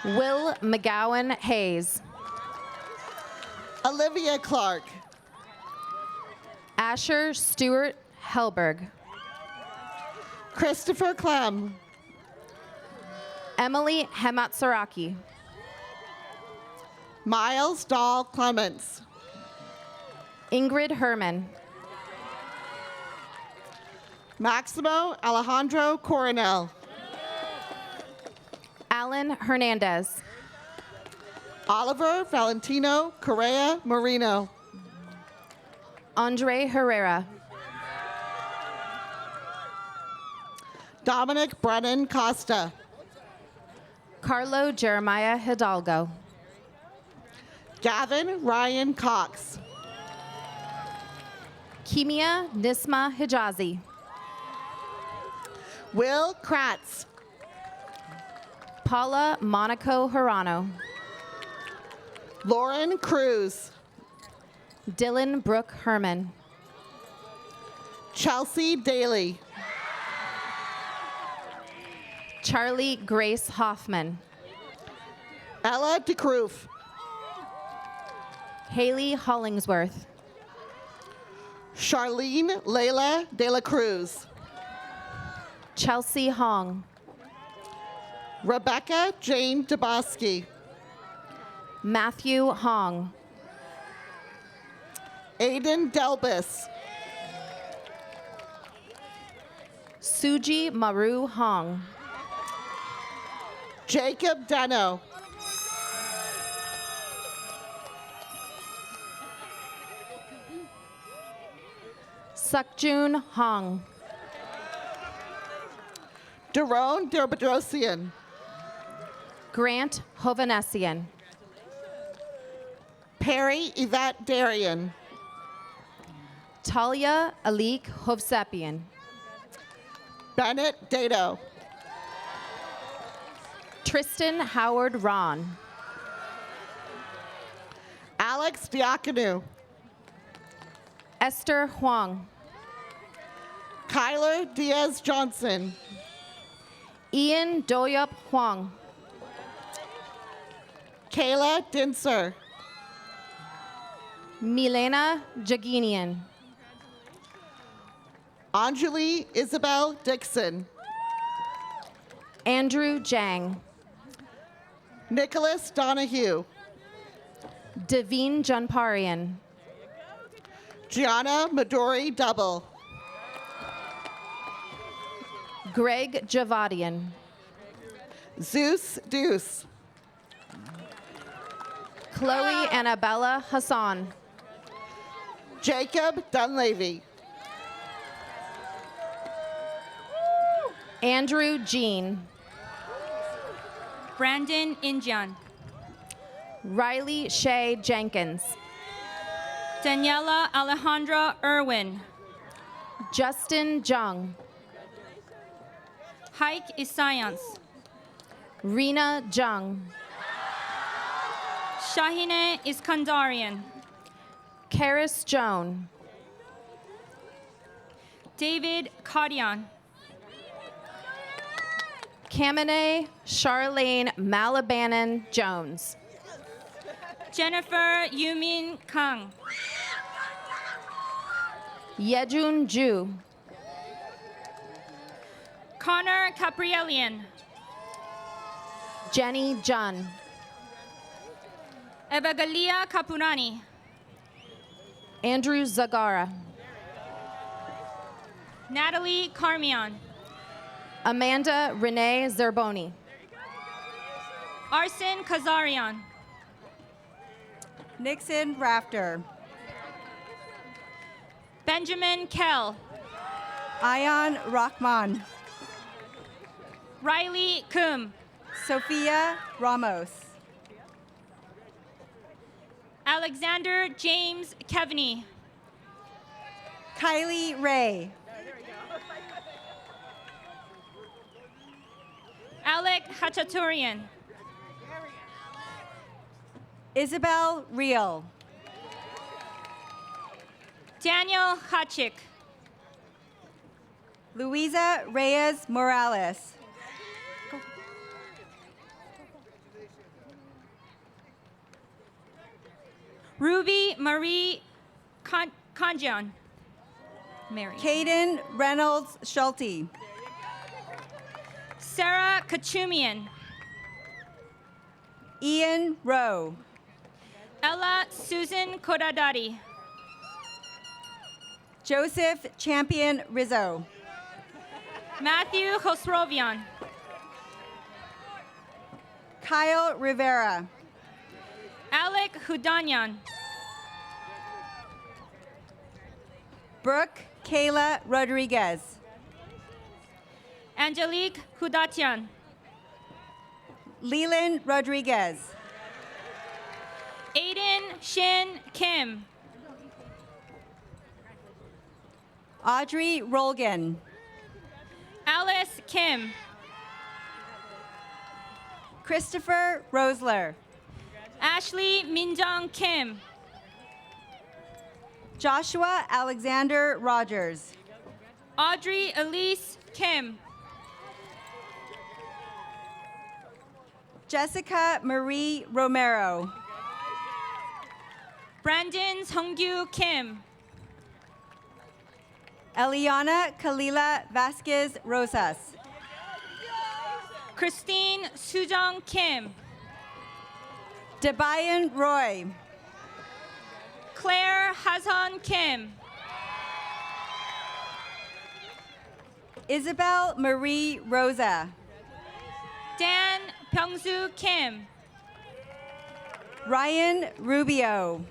Will McGowan Hayes. Olivia Clark. Asher Stewart Helberg. Christopher Clem. Emily Hematsaraki. Miles Dahl Clements. Ingrid Herman. Maximo Alejandro Coronel. Alan Hernandez. Oliver Valentino Correa Marino. Andre Herrera. Dominic Brennan Costa. Carlo Jeremiah Hidalgo. Gavin Ryan Cox. Kimia Nisma Hijazi. Will Kratz. Paula Monaco Hirano. Lauren Cruz. Dylan Brooke Herman. Chelsea Daly. Charlie Grace Hoffman. Ella DeCroof. Haley Hollingsworth. Charlene Layla De La Cruz. Chelsea Hong. Rebecca Jane Dubosky. Matthew Hong. Aiden Delbis. Suji Maru Hong. Jacob Deno. Sukjun Hong. Daron Derbedrosian. Grant Hovanessian. Perry Yvette Darian. Talia Alik Hovsepian. Bennett Dato. Tristan Howard Ron. Alex Diakonu. Esther Huang. Kyler Diaz Johnson. Ian Doyup Huang. Kayla Dinser. Milena Jaginian. Anjali Isabel Dixon. Andrew Jang. Nicholas Donahue. Devine Junparian. Gianna Midori Double. Greg Javadian. Zeus Deuce. Chloe Annabella Hassan. Jacob Dunleavy. Andrew Jean. Brandon Injan. Riley Shay Jenkins. Daniela Alejandra Irwin. Justin Jung. Haik Isayans. Rena Jung. Shahine Iskandarian. Karis Joan. David Kadian. Kamine Charlene Malabanan Jones. Jennifer Yumin Kang. Yejun Ju. Connor Caprielian. Jenny Jun. Evagalia Kapurani. Andrew Zagara. Natalie Carmion. Amanda Renee Zerboni. Arsen Kazarian. Nixon Rafter. Benjamin Kell. Ayan Rahman. Riley Kum. Sophia Ramos. Alexander James Kevney. Kylie Ray. Alec Hachaturian. Isabel Real. Daniel Hachik. Luisa Reyes Morales. Ruby Marie Kanjan. Mary. Caden Reynolds Schulte. Sarah Kachumian. Ian Rowe. Ella Susan Kodadari. Joseph Champion Rizzo. Matthew Khosrovian. Kyle Rivera. Alec Hudanyan. Brooke Kayla Rodriguez. Angelique Hudatian. Leland Rodriguez. Aiden Shin Kim. Audrey Rolgan. Alice Kim. Christopher Rosler. Ashley Minjong Kim. Joshua Alexander Rogers. Audrey Elise Kim. Jessica Marie Romero. Brandon Sungyu Kim. Eliana Kalila Vasquez Rosas. Christine Sujong Kim. Debayan Roy. Claire Hazan Kim. Isabel Marie Rosa. Dan Byung-soo Kim. Ryan Rubio.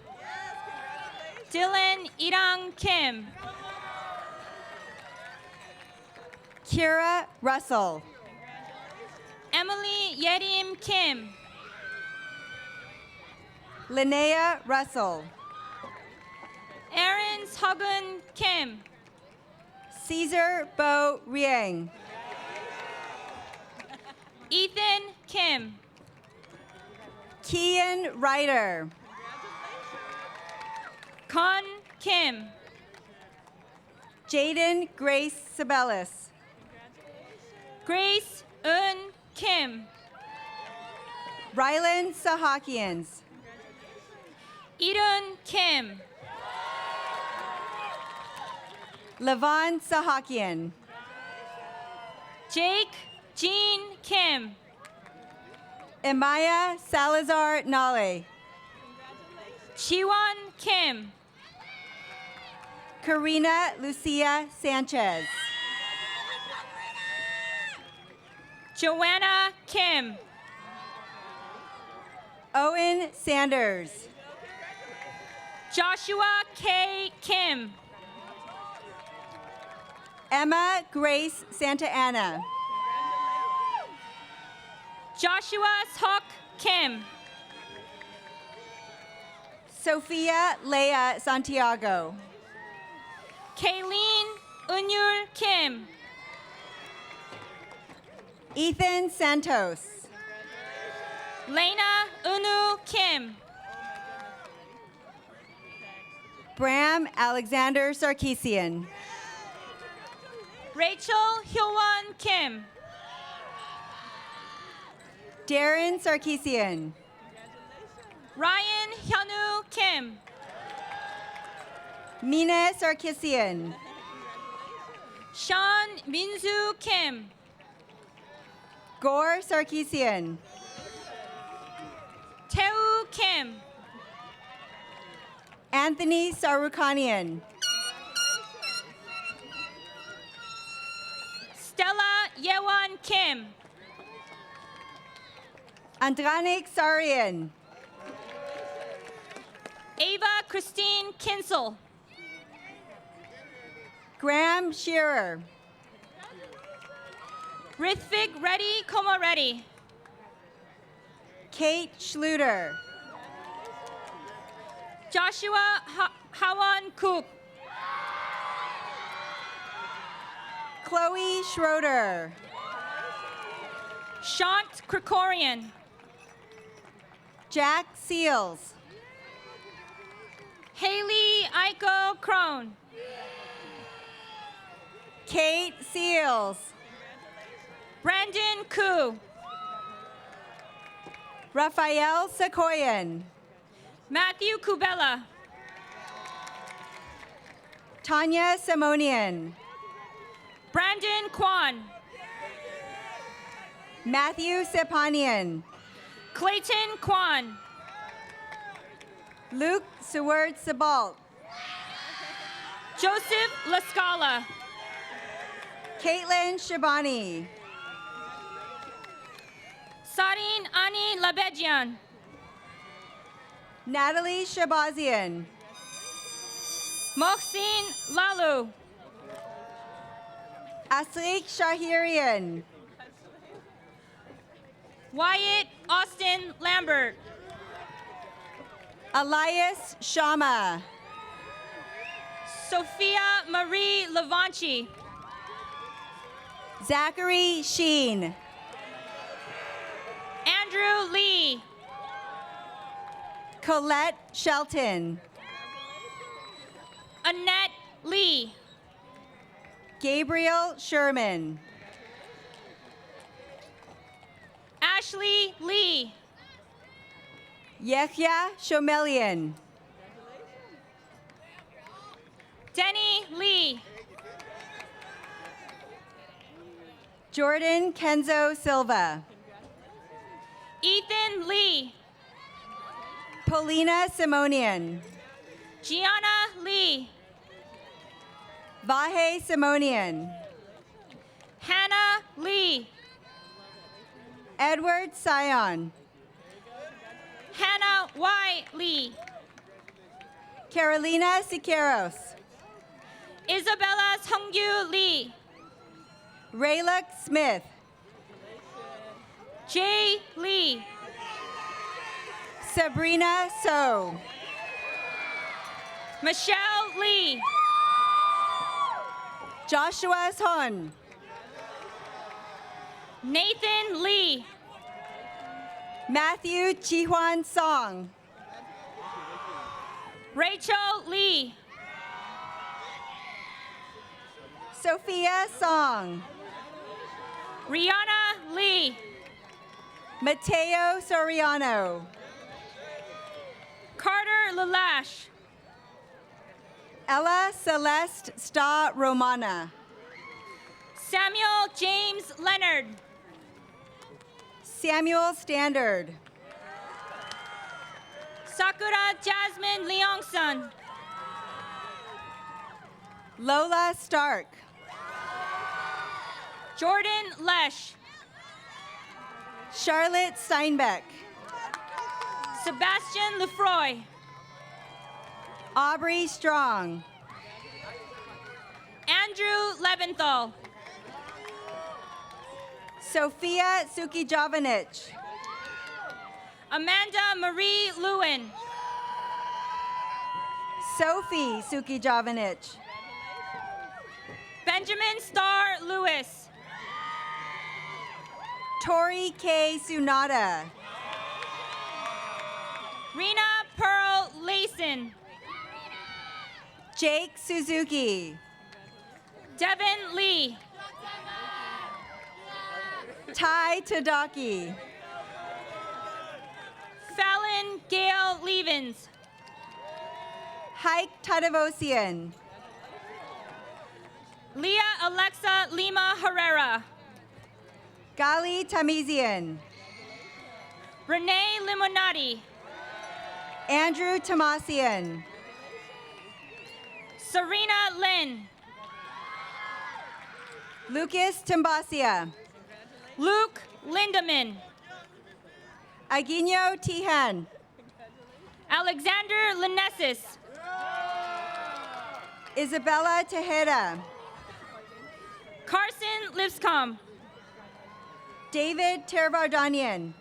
Dylan Irang Kim. Kira Russell. Emily Yerim Kim. Linnea Russell. Aaron Seogun Kim. Caesar Bo Rieng. Ethan Kim. Kian Ryder. Kon Kim. Jaden Grace Sabellis. Grace Un Kim. Rylan Sahakians. Irun Kim. Levon Sahakian. Jake Jean Kim. Amaya Salazar Nale. Chiwon Kim. Karina Lucia Sanchez. Joanna Kim. Owen Sanders. Joshua K. Kim. Emma Grace Santa Ana. Joshua Seok Kim. Sophia Leia Santiago. Kayleen Unyul Kim. Ethan Santos. Lena Unu Kim. Bram Alexander Sarkisian. Rachel Hyowon Kim. Darren Sarkisian. Ryan Hyunu Kim. Mina Sarkisian. Sean Minzu Kim. Gore Sarkisian. Teu Kim. Anthony Sarukanian. Stella Yewon Kim. Andranik Sarian. Ava Christine Kinsel. Graham Shearer. Rithvik Reddy Komoreddy. Kate Schluter. Joshua Hawan Cook. Chloe Schroeder. Shant Krikorian. Jack Seals. Haley Aiko Crone. Kate Seals. Brandon Koo. Raphael Sequoian. Matthew Kubella. Tanya Simonian. Brandon Kwan. Matthew Sepanian. Clayton Kwan. Luke Seward Sebalt. Joseph Lascala. Caitlin Shabani. Sarin Ani Labedjian. Natalie Shabazian. Mohsin Lalu. Asrik Shahirian. Wyatt Austin Lambert. Elias Shama. Sophia Marie Lavanchi. Zachary Sheen. Andrew Lee. Colette Shelton. Annette Lee. Gabriel Sherman. Ashley Lee. Yehya Shomelian. Denny Lee. Jordan Kenzo Silva. Ethan Lee. Polina Simonian. Gianna Lee. Vahe Simonian. Hannah Lee. Edward Sion. Hannah Y. Lee. Carolina Siqueiros. Isabella Sungyu Lee. Rayluk Smith. Jay Lee. Sabrina So. Michelle Lee. Joshua Son. Nathan Lee. Matthew Chihuan Song. Rachel Lee. Sophia Song. Rihanna Lee. Mateo Soriano. Carter Lalash. Ella Celeste Sta Romana. Samuel James Leonard. Samuel Standard. Sakura Jasmine Leongsun. Lola Stark. Jordan Lesh. Charlotte Steinbeck. Sebastian Lefroy. Aubrey Strong. Andrew Leventhal. Sophia Suki Jovanich. Amanda Marie Lewin. Sophie Suki Jovanich. Benjamin Starr Lewis. Tori K. Sunada. Rena Pearl Layson. Jake Suzuki. Devin Lee. Ty Tadaki. Fallon Gail Levens. Hike Tadavosian. Leah Alexa Lima Herrera. Gali Tamizian. Renee Limonati. Andrew Tomasian. Serena Lynn. Lucas Timbasia. Luke Lindeman. Aguinho Tihan. Alexander Linesis. Isabella Tejeda. Carson Lipscomb. David Tervardanian.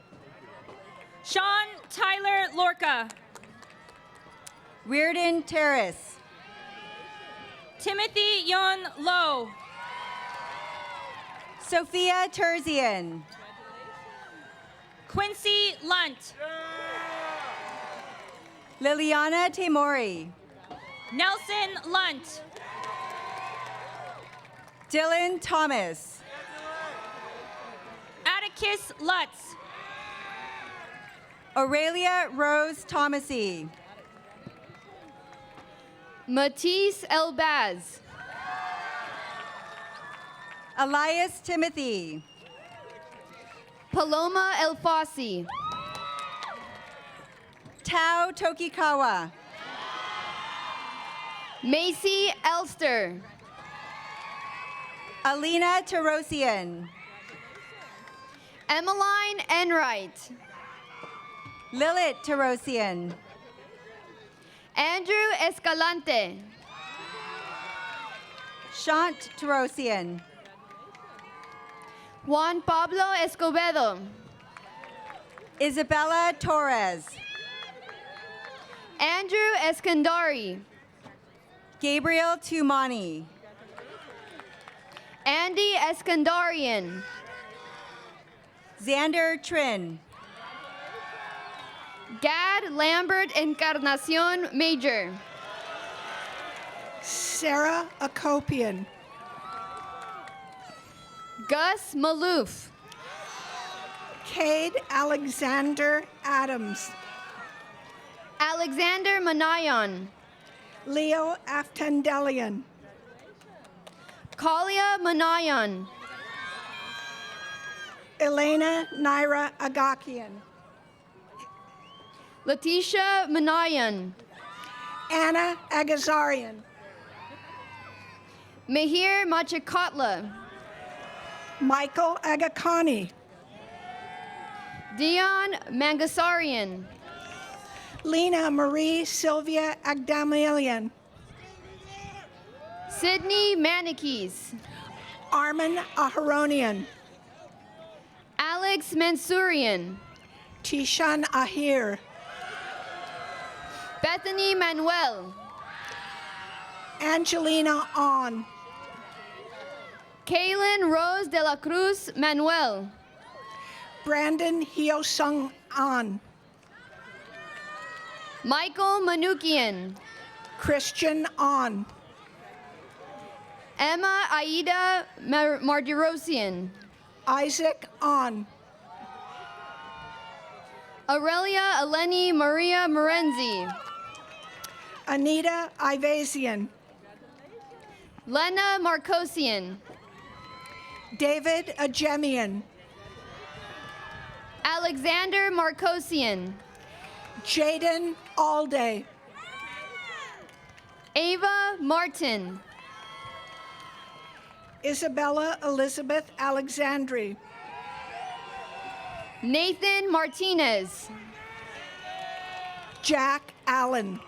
Sean Tyler Lorca. Reardon Terrace. Timothy Yun Low. Sophia Terzian. Quincy Lunt. Liliana Tamori. Nelson Lunt. Dylan Thomas. Atticus Lutz. Aurelia Rose Thomasy. Matisse Elbaz. Elias Timothy. Paloma Elfasi. Tao Tokikawa. Macy Elster. Alina Tarosian. Emmeline Enright. Lilith Tarosian. Andrew Escalante. Shant Tarosian. Juan Pablo Escobedo. Isabella Torres. Andrew Eskandari. Gabriel Tumani. Andy Eskandarian. Xander Trin. Gad Lambert Encarnacion Major. Sarah Akopian. Gus Maloof. Cade Alexander Adams. Alexander Manayon. Leo Aftandelian. Kalia Manayon. Elena Naira Agakian. Letitia Manayan. Anna Agazarian. Mihir Machikotla. Michael Agakani. Dion Mangasarian. Lena Marie Sylvia Agdamilian. Sydney Manikis. Armin Aharonian. Alex Mansourian. Tishan Ahir. Bethany Manuel. Angelina On. Kaylin Rose de la Cruz Manuel. Brandon Hyosung An. Michael Manukian. Christian On. Emma Aida Mardirosian. Isaac On. Aurelia Eleni Maria Morenzi. Anita Ivasian. Lena Marcosian. David Ajemian. Alexander Marcosian. Jaden Alday. Ava Martin. Isabella Elizabeth Alexandri. Nathan Martinez. Jack Allen.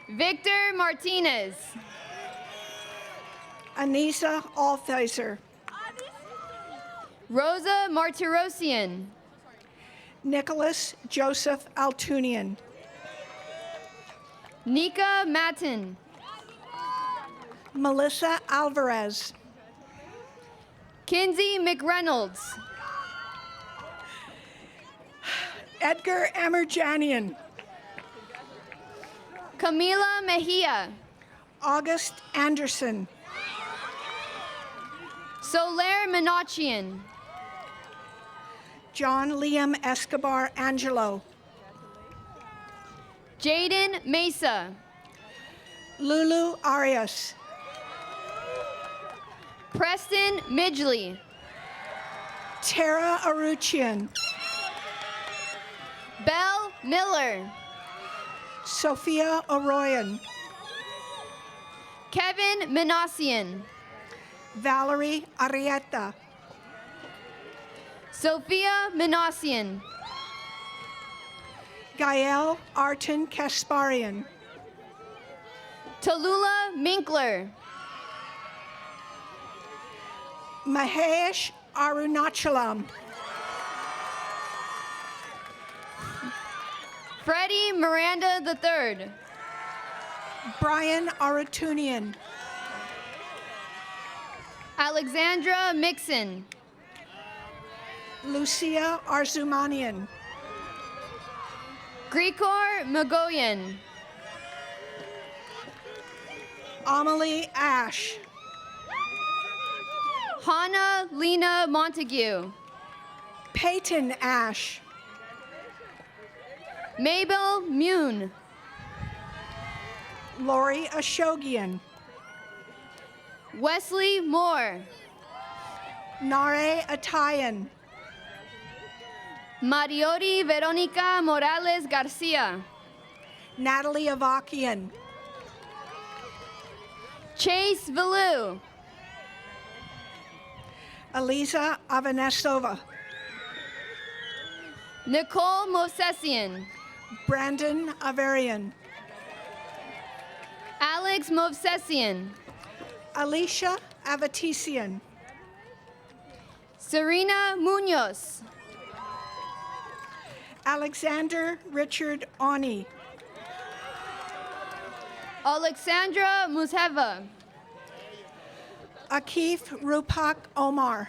Victor Martinez. Anissa Althizer. Rosa Martirosian. Nicholas Joseph Altunian. Nika Matin. Melissa Alvarez. Kinsey McReynolds. Edgar Amerjanian. Camila Mejia. August Anderson. Soler Minachian. John Liam Escobar Angelo. Jaden Mesa. Lulu Arias. Preston Midgley. Tara Aruchian. Belle Miller. Sophia Oroyan. Kevin Minassian. Valerie Arrieta. Sophia Minassian. Gael Artin Kasparian. Tallulah Minkler. Mahesh Arunachalam. Freddie Miranda III. Brian Aratunian. Alexandra Mixon. Lucia Arzumanian. Grigor Magoyan. Amelie Ash. Hannah Lena Montague. Peyton Ash. Mabel Mune. Lori Ashogian. Wesley Moore. Nare Atayan. Mariotti Veronica Morales Garcia. Natalie Avakian. Chase Villu. Eliza Avanesova. Nicole Movsesian. Brandon Averian. Alex Movsesian. Alicia Avatisian. Serena Munoz. Alexander Richard Oni. Alexandra Musheva. Akif Rupak Omar.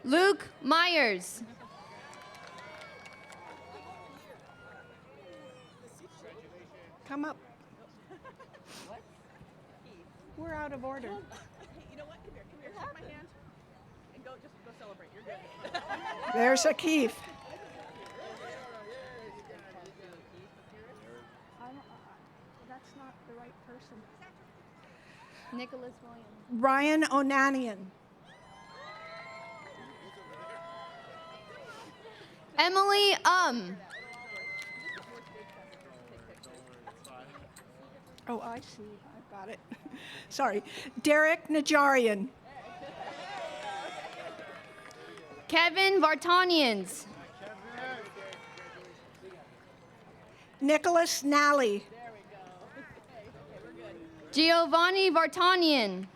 Luke Myers. Come up. We're out of order. Hey, you know what? Come here, shake my hand, and go celebrate. You're good. There's Akif. That's not the right person. Nicholas Williams. Ryan Onanian. Emily Oh, I see. I've got it. Sorry. Derek Najarian. Kevin Vartanians. Nicholas Nally. Giovanni Vartanian.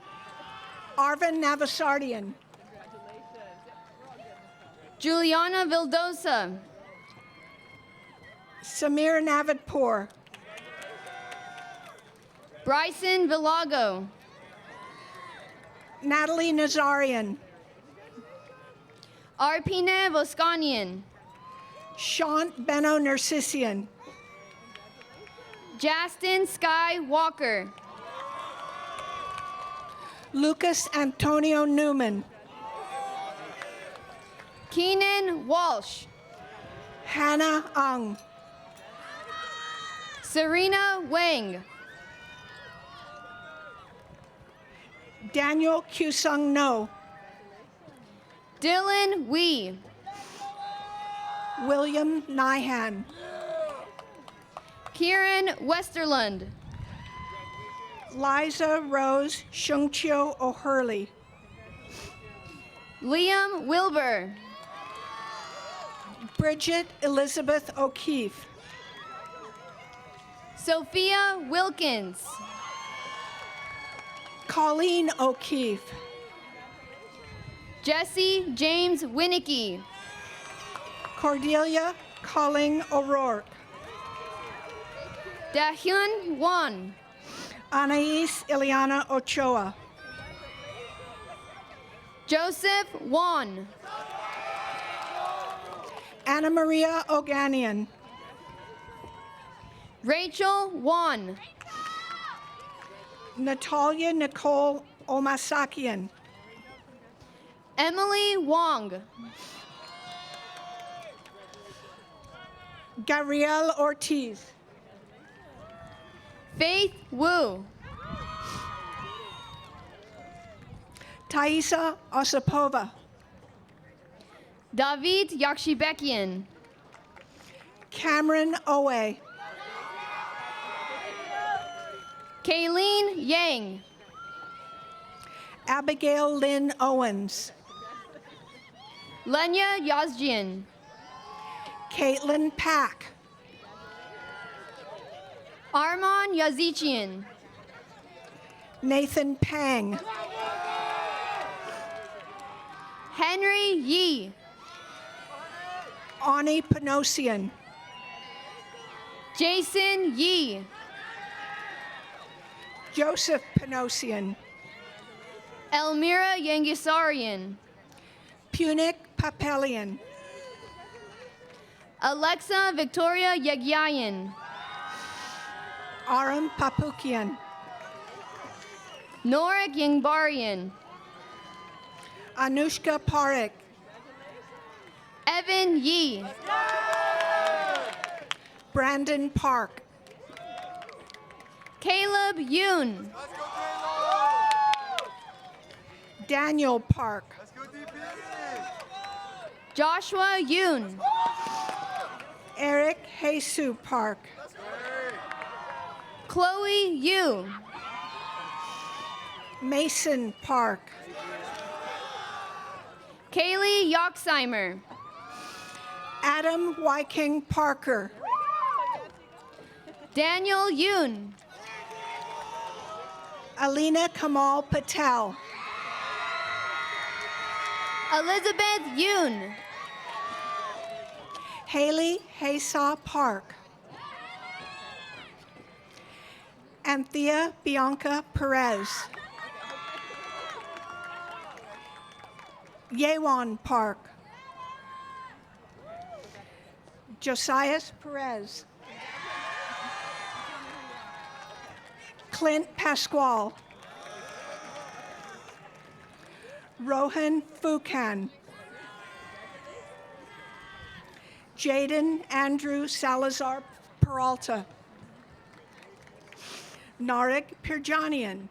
Arvin Navasardian. Juliana Vildosa. Samir Navidpour. Bryson Villago. Natalie Nazarian. Arpine Voskanian. Shant Benno Narcissian. Justin Sky Walker. Lucas Antonio Newman. Keenan Walsh. Hannah Ung. Serena Wang. Daniel Kusung No. Dylan Wee. William Nyhan. Kieran Westerlund. Liza Rose Shungchio O'Hurley. Liam Wilbur. Bridget Elizabeth O'Keefe. Sophia Wilkins. Colleen O'Keefe. Jesse James Winnicky. Cordelia Colling O'Rourke. Dahyun Won. Anais Ileana Ochoa. Joseph Won. Anna Maria Oganian. Rachel Won. Natalia Nicole Omasakian. Emily Wong. Gabrielle Ortiz. Faith Wu. Thaisa Osipova. David Yakshibekian. Cameron Owe. Kayleen Yang. Abigail Lynn Owens. Lenya Yazjian. Caitlin Pack. Arman Yazichian. Nathan Pang. Henry Yi. Ani Panosian. Jason Yi. Joseph Panosian. Elmira Yangisarian. Punic Papelian. Alexa Victoria Yagyayan. Aram Papukian. Norik Yangbarian. Anushka Parekh. Evan Yi. Brandon Park. Caleb Yoon. Daniel Park. Joshua Yoon. Eric Jesus Park. Chloe Yu. Mason Park. Kaylee Yoxheimer. Adam Wyking Parker. Daniel Yoon. Alina Kamal Patel. Elizabeth Yoon. Haley Haysaw Park. Anthea Bianca Perez. Yewan Park. Josias Perez. Clint Pasquale. Rohan Fukan. Jaden Andrew Salazar Peralta. Narik Pirjanian.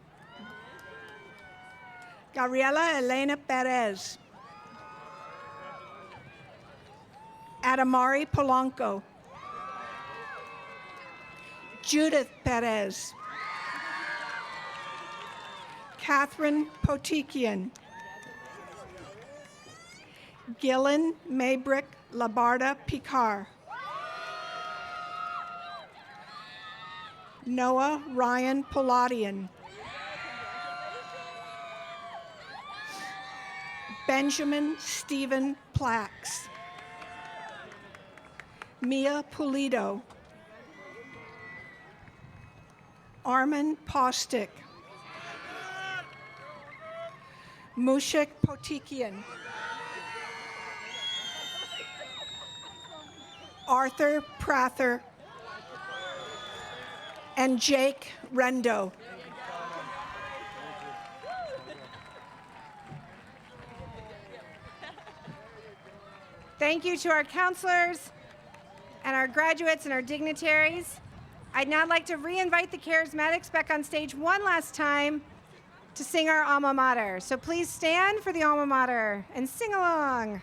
Gabriela Elena Perez. Adamari Polanco. Judith Perez. Catherine Potikian. Gillen Maybrick Labarda Picard. Noah Ryan Poladian. Benjamin Stephen Plax. Mia Pulido. Armin Postic. Mushik Potikian. Arthur Prather. And Jake Rendo. Thank you to our counselors and our graduates and our dignitaries. I'd now like to re-invite the Charismatics back on stage one last time to sing our alma mater. So please stand for the alma mater and sing along.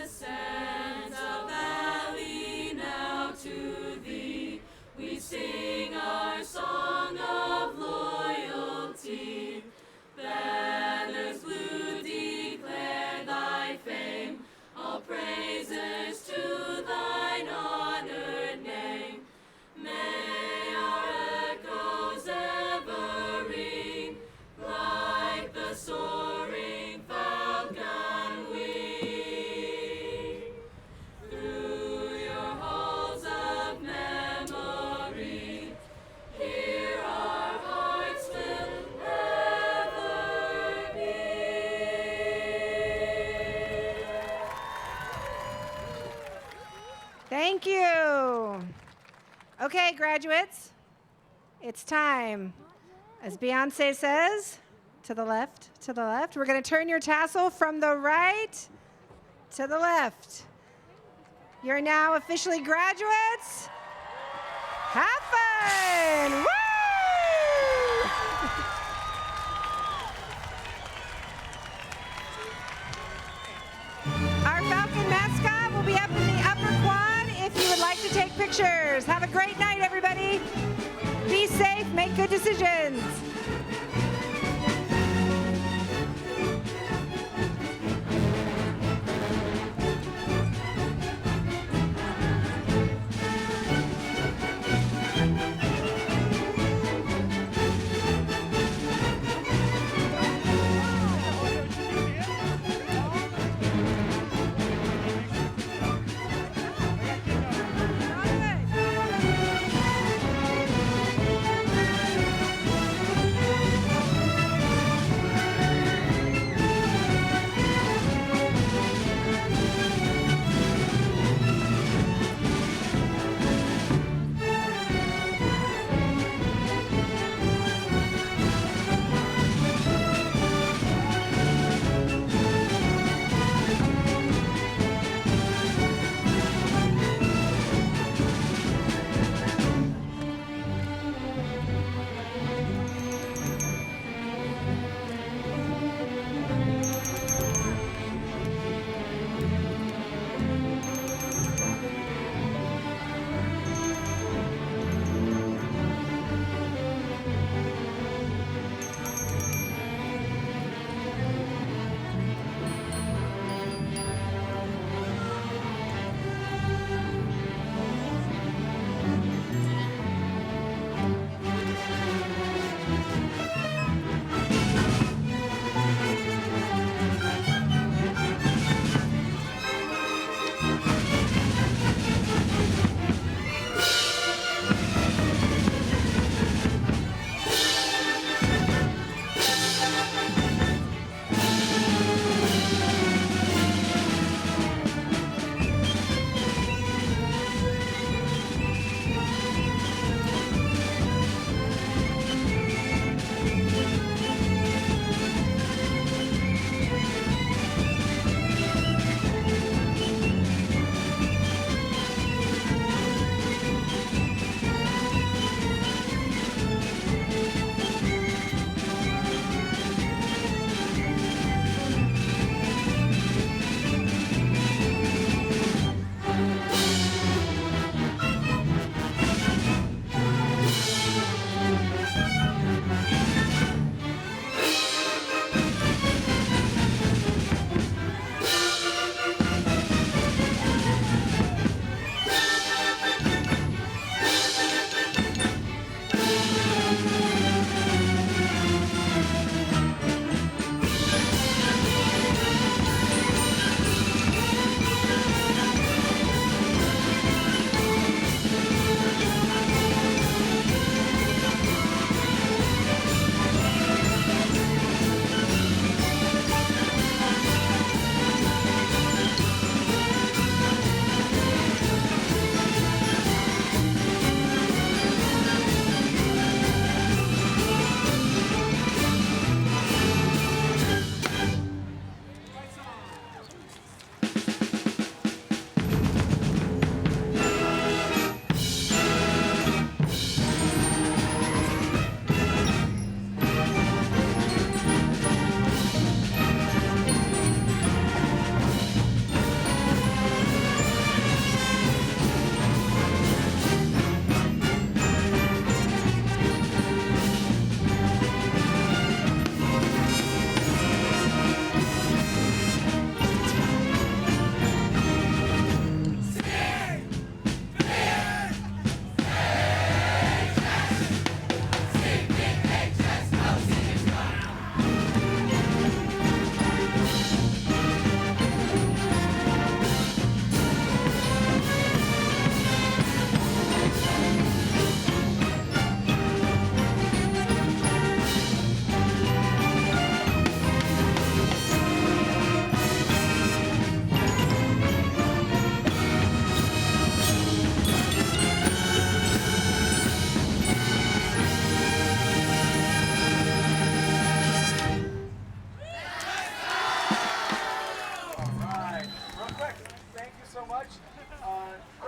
Crescenta Valley, now to thee we sing our song of loyalty. Banners blue declare thy fame, all praises to thine honored name. May our echoes ever ring like the soaring falcon wing. Through your halls of memory, here our hearts will ever be. Thank you. Okay, graduates, it's time. As Beyonce says, to the left, to the left. We're going to turn your tassel from the right to the left. You're now officially graduates. Have fun! Woo! Our Falcon mascot will be up in the upper quad if you would like to take pictures. Have a great night, everybody. Be safe, make good decisions.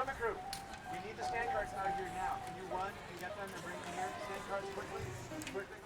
Equipment crew, we need the stand cards out here now. Can you run and get them and bring them here? Stand cards quickly, quickly.